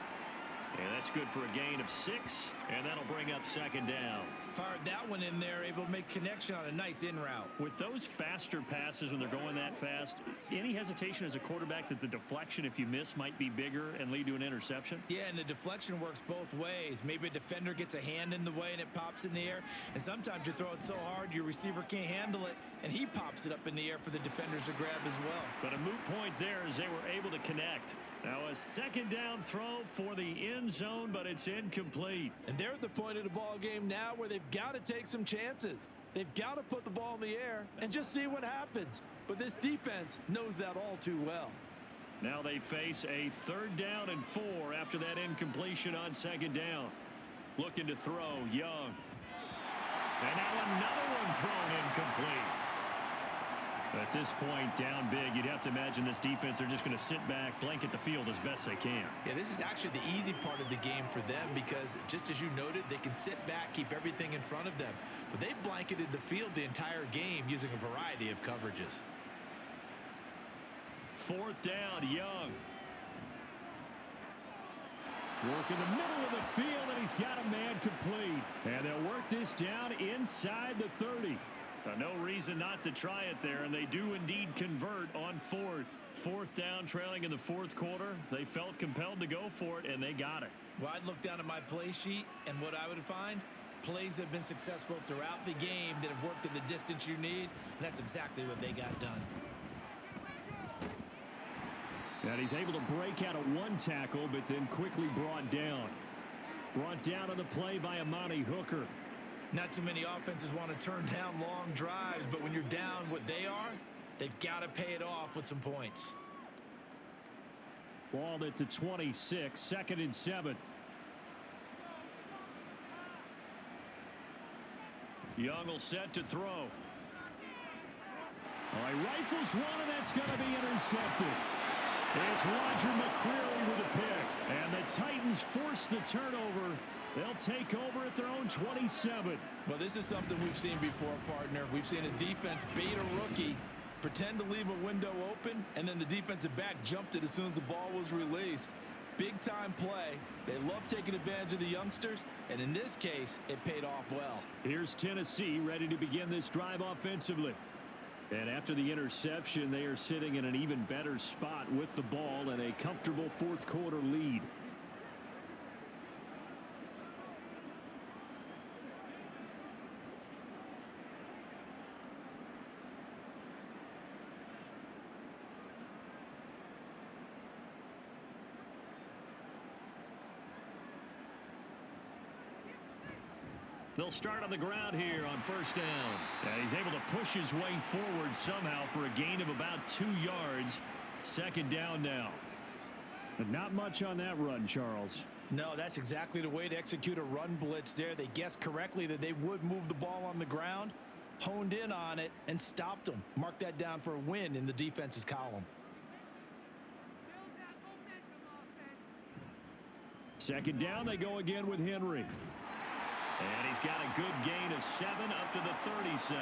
And that's good for a gain of 6, and that'll bring up second down. Fired that one in there, able to make connection on a nice in route. With those faster passes when they're going that fast, any hesitation as a quarterback that the deflection, if you miss, might be bigger and lead to an interception? Yeah, and the deflection works both ways. Maybe a defender gets a hand in the way and it pops in the air, and sometimes you throw it so hard your receiver can't handle it, and he pops it up in the air for the defenders to grab as well. But a moot point there as they were able to connect. Now a second down throw for the end zone, but it's incomplete. And they're at the point of the ball game now where they've got to take some chances. They've got to put the ball in the air and just see what happens. But this defense knows that all too well. Now they face a 3rd down and 4 after that incompletion on second down. Looking to throw, Young. And now another one thrown incomplete. At this point, down big, you'd have to imagine this defense, they're just going to sit back, blanket the field as best they can. Yeah, this is actually the easy part of the game for them because, just as you noted, they can sit back, keep everything in front of them. But they've blanketed the field the entire game using a variety of coverages. 4th down, Young. Work in the middle of the field, and he's got a man complete. And they'll work this down inside the 30. No reason not to try it there, and they do indeed convert on 4th. 4th down, trailing in the 4th quarter. They felt compelled to go for it, and they got it. Well, I'd look down at my play sheet, and what I would find, plays have been successful throughout the game that have worked at the distance you need, and that's exactly what they got done. And he's able to break out of 1 tackle, but then quickly brought down. Brought down on the play by Amani Hooker. Not too many offenses want to turn down long drives, but when you're down what they are, they've got to pay it off with some points. Ball at the 26, 2nd and 7. Young will set to throw. All right, rifles one, and that's going to be intercepted. It's Roger McCreary with a pick, and the Titans force the turnover. They'll take over at their own 27. Well, this is something we've seen before, partner. We've seen a defense bait a rookie, pretend to leave a window open, and then the defensive back jumped it as soon as the ball was released. Big-time play. They love taking advantage of the youngsters, and in this case, it paid off well. Here's Tennessee ready to begin this drive offensively. And after the interception, they are sitting in an even better spot with the ball and a comfortable 4th quarter lead. They'll start on the ground here on first down. And he's able to push his way forward somehow for a gain of about 2 yards. Second down now. But not much on that run, Charles. No, that's exactly the way to execute a run blitz there. They guessed correctly that they would move the ball on the ground, honed in on it, and stopped them. Mark that down for a win in the defense's column. Second down, they go again with Henry. And he's got a good gain of 7 up to the 37.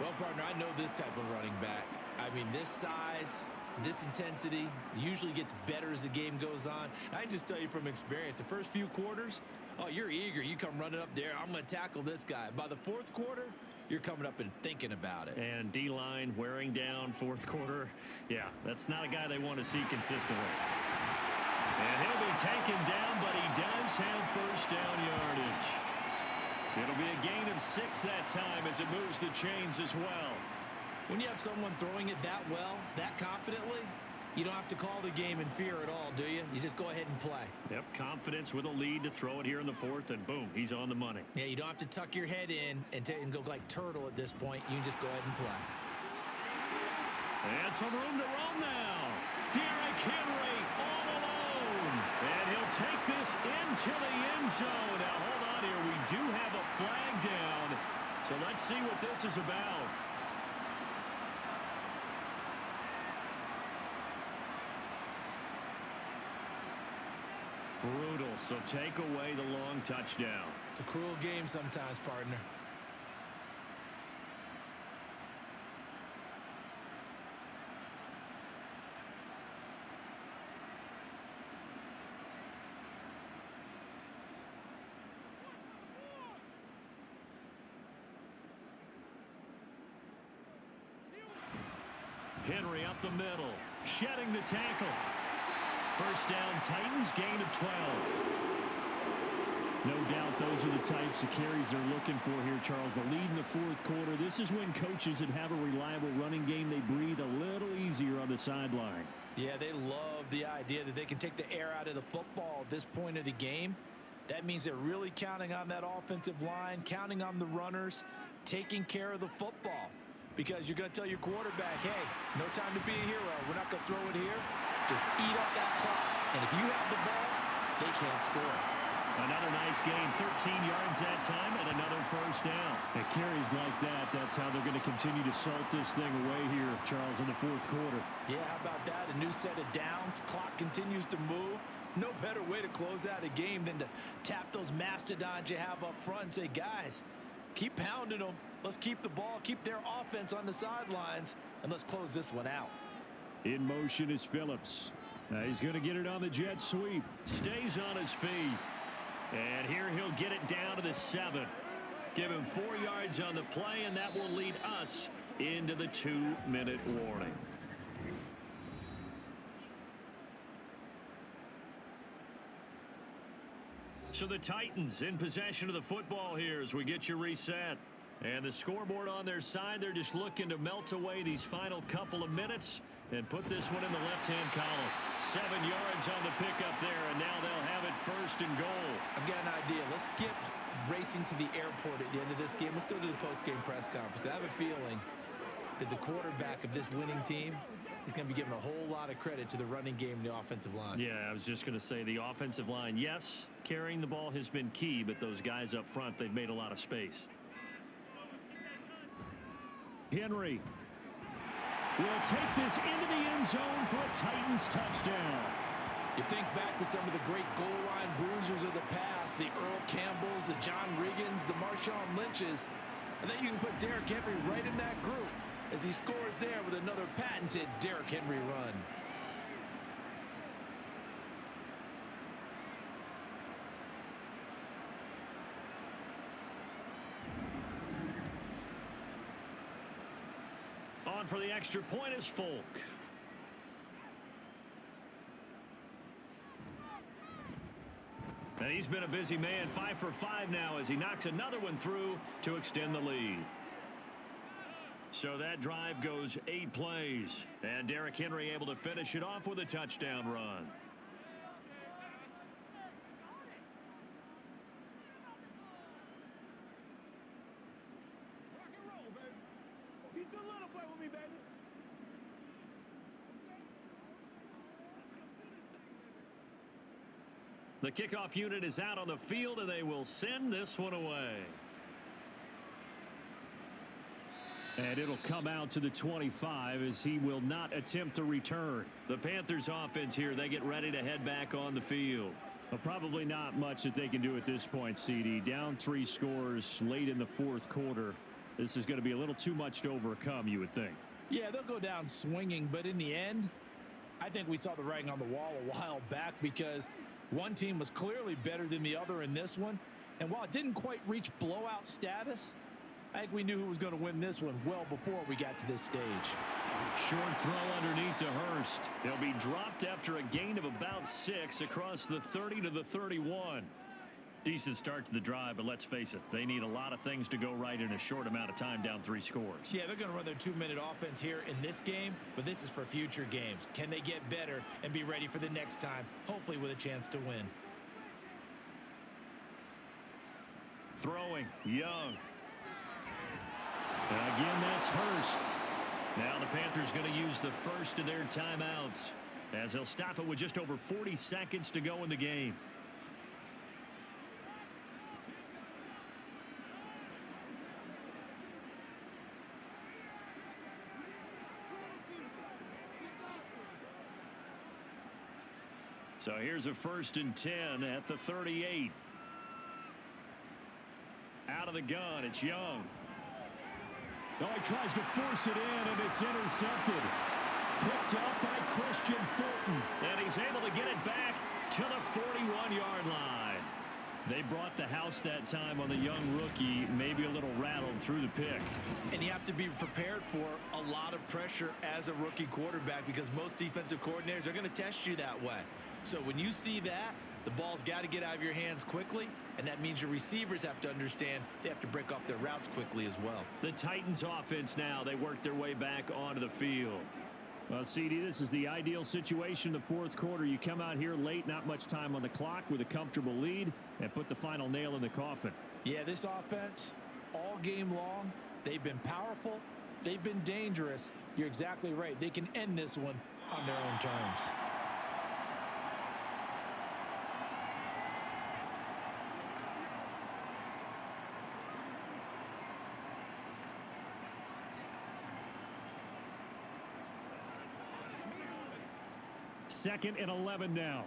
Well, partner, I know this type of running back. I mean, this size, this intensity usually gets better as the game goes on. I can just tell you from experience, the first few quarters, oh, you're eager. You come running up there. I'm going to tackle this guy. By the fourth quarter, you're coming up and thinking about it. And D-line wearing down fourth quarter. Yeah, that's not a guy they want to see consistently. And he'll be taken down, but he does have first down yardage. It'll be a gain of 6 that time as it moves the chains as well. When you have someone throwing it that well, that confidently, you don't have to call the game in fear at all, do you? You just go ahead and play. Yep, confidence with a lead to throw it here in the fourth, and boom, he's on the money. Yeah, you don't have to tuck your head in and go like turtle at this point. You can just go ahead and play. And some room to run now. Derrick Henry all alone. And he'll take this into the end zone. Now, hold on here. We do have a flag down. So let's see what this is about. Brutal. So take away the long touchdown. It's a cruel game sometimes, partner. Henry up the middle, shedding the tackle. First down, Titans, gain of 12. No doubt those are the types of carries they're looking for here, Charles. The lead in the fourth quarter. This is when coaches that have a reliable running game, they breathe a little easier on the sideline. Yeah, they love the idea that they can take the air out of the football at this point of the game. That means they're really counting on that offensive line, counting on the runners, taking care of the football. Because you're going to tell your quarterback, hey, no time to be a hero. We're not going to throw it here. Just eat up that clock. And if you have the ball, they can't score. Another nice gain, 13 yards that time, and another first down. At carries like that, that's how they're going to continue to salt this thing away here, Charles, in the fourth quarter. Yeah, how about that? A new set of downs. Clock continues to move. No better way to close out a game than to tap those mastodons you have up front and say, guys, keep pounding them. Let's keep the ball, keep their offense on the sidelines, and let's close this one out. In motion is Phillips. He's going to get it on the jet sweep. Stays on his feet. And here he'll get it down to the 7. Give him 4 yards on the play, and that will lead us into the 2-minute warning. So the Titans in possession of the football here as we get you reset. And the scoreboard on their side, they're just looking to melt away these final couple of minutes and put this one in the left-hand column. 7 yards on the pickup there, and now they'll have it first and goal. I've got an idea. Let's skip racing to the airport at the end of this game. Let's go to the post-game press conference. I have a feeling that the quarterback of this winning team is going to be given a whole lot of credit to the running game and the offensive line. Yeah, I was just going to say the offensive line, yes, carrying the ball has been key, but those guys up front, they've made a lot of space. Henry will take this into the end zone for a Titans touchdown. You think back to some of the great goal line bruisers of the past, the Earl Campbells, the John Riggins, the Marshawn Lynches. I think you can put Derrick Henry right in that group as he scores there with another patented Derrick Henry run. On for the extra point is Folk. And he's been a busy man, 5 for 5 now as he knocks another one through to extend the lead. So that drive goes 8 plays. And Derrick Henry able to finish it off with a touchdown run. The kickoff unit is out on the field, and they will send this one away. And it'll come out to the 25 as he will not attempt a return. The Panthers offense here, they get ready to head back on the field. Well, probably not much that they can do at this point, CD. Down 3 scores late in the fourth quarter. This is going to be a little too much to overcome, you would think. Yeah, they'll go down swinging, but in the end, I think we saw the writing on the wall a while back because one team was clearly better than the other in this one. And while it didn't quite reach blowout status, I think we knew who was going to win this one well before we got to this stage. Short throw underneath to Hurst. He'll be dropped after a gain of about 6 across the 30 to the 31. Decent start to the drive, but let's face it, they need a lot of things to go right in a short amount of time, down 3 scores. Yeah, they're going to run their 2-minute offense here in this game, but this is for future games. Can they get better and be ready for the next time, hopefully with a chance to win? Throwing, Young. And again, that's Hurst. Now the Panthers going to use the first of their timeouts as they'll stop it with just over 40 seconds to go in the game. So here's a 1st and 10 at the 38. Out of the gun, it's Young. Oh, he tries to force it in, and it's intercepted. Picked up by Christian Fulton. And he's able to get it back to the 41-yard line. They brought the house that time on the young rookie, maybe a little rattled through the pick. And you have to be prepared for a lot of pressure as a rookie quarterback because most defensive coordinators are going to test you that way. So when you see that, the ball's got to get out of your hands quickly, and that means your receivers have to understand they have to break off their routes quickly as well. The Titans offense now, they work their way back onto the field. Well, CD, this is the ideal situation in the fourth quarter. You come out here late, not much time on the clock with a comfortable lead, and put the final nail in the coffin. Yeah, this offense, all game long, they've been powerful, they've been dangerous. You're exactly right. They can end this one on their own terms. Second and 11 now.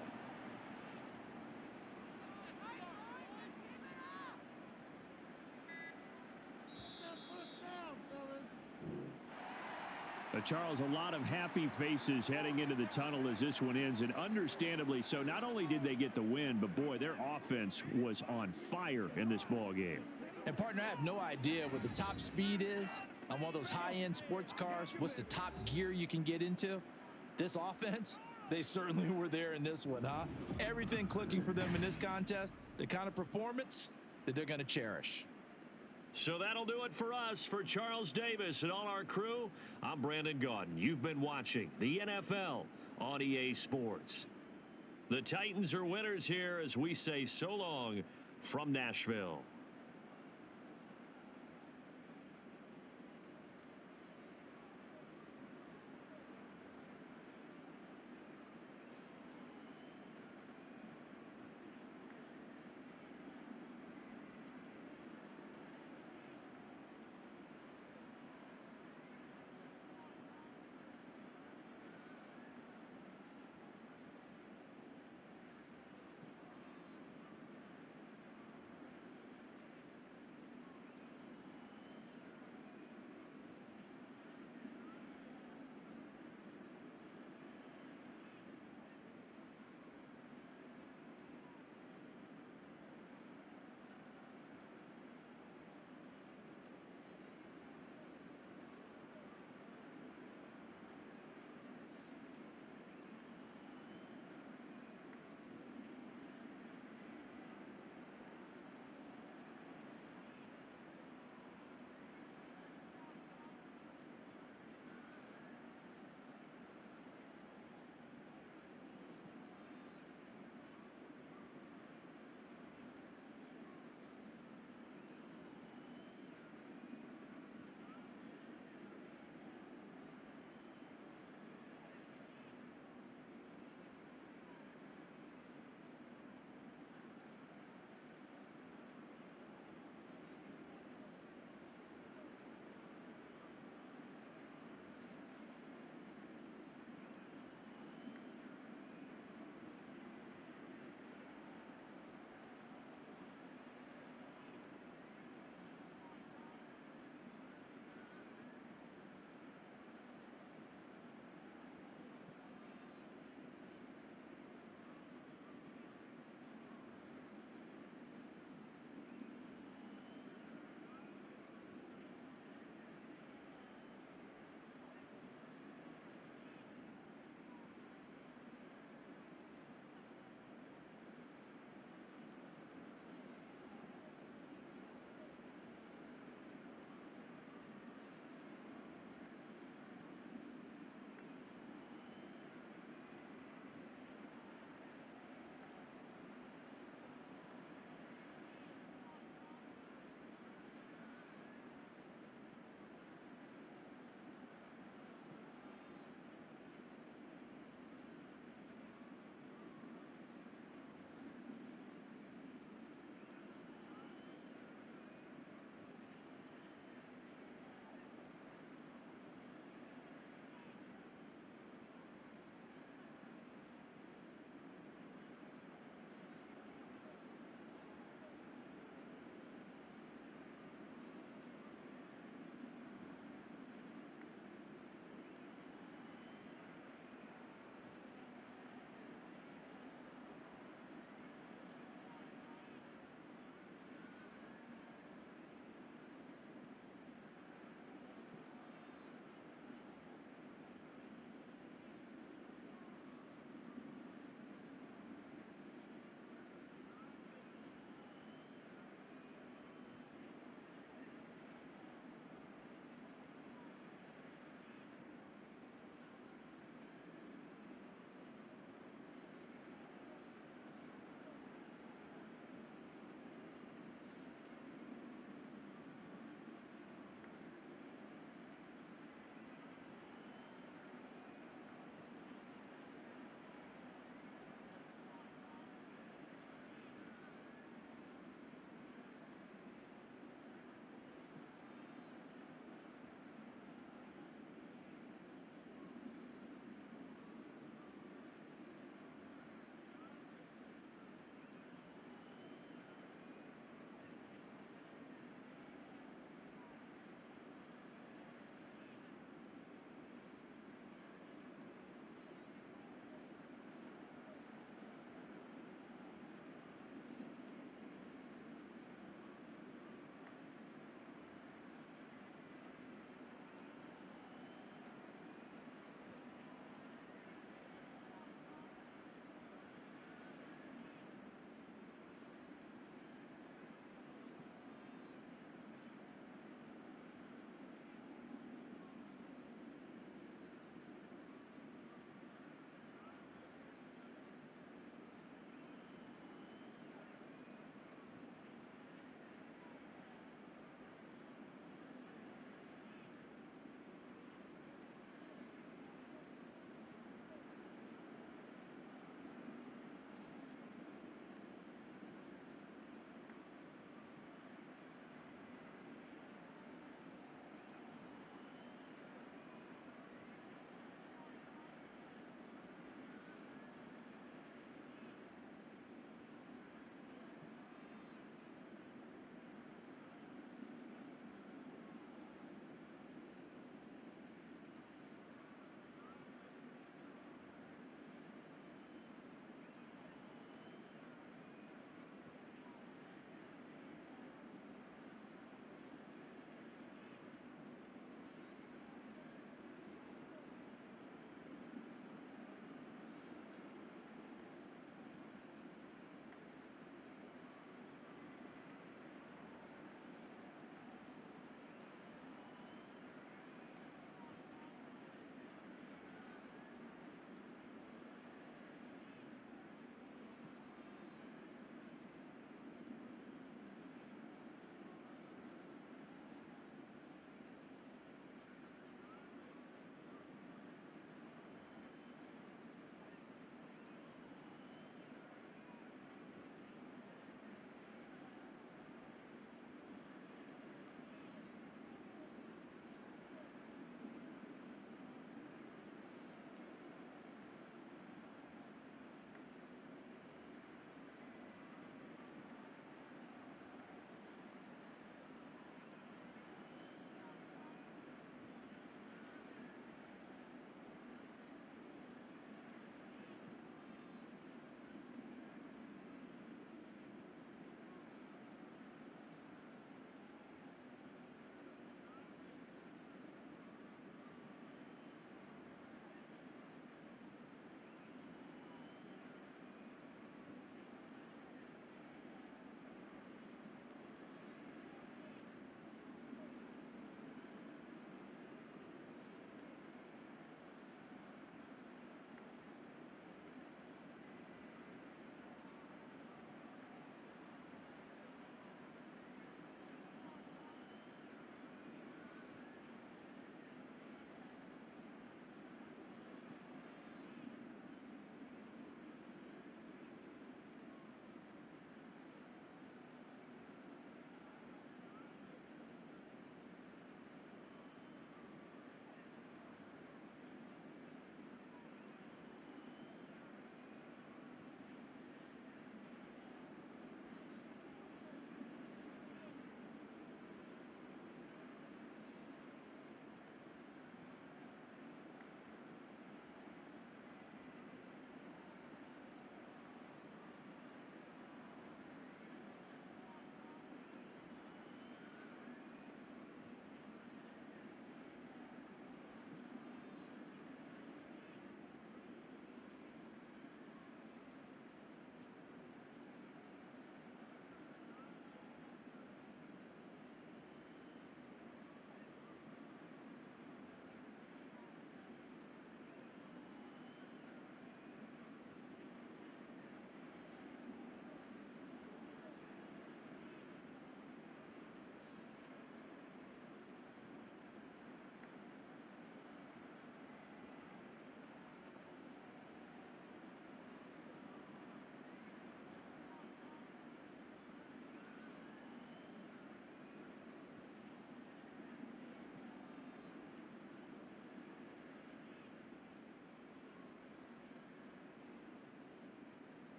Charles, a lot of happy faces heading into the tunnel as this one ends, and understandably so. Not only did they get the win, but boy, their offense was on fire in this ball game. And partner, I have no idea what the top speed is on one of those high-end sports cars. What's the top gear you can get into? This offense, they certainly were there in this one, huh? Everything clicking for them in this contest, the kind of performance that they're going to cherish. So that'll do it for us. For Charles Davis and all our crew, I'm Brandon Gaudin. You've been watching the NFL on EA Sports. The Titans are winners here as we say so long from Nashville.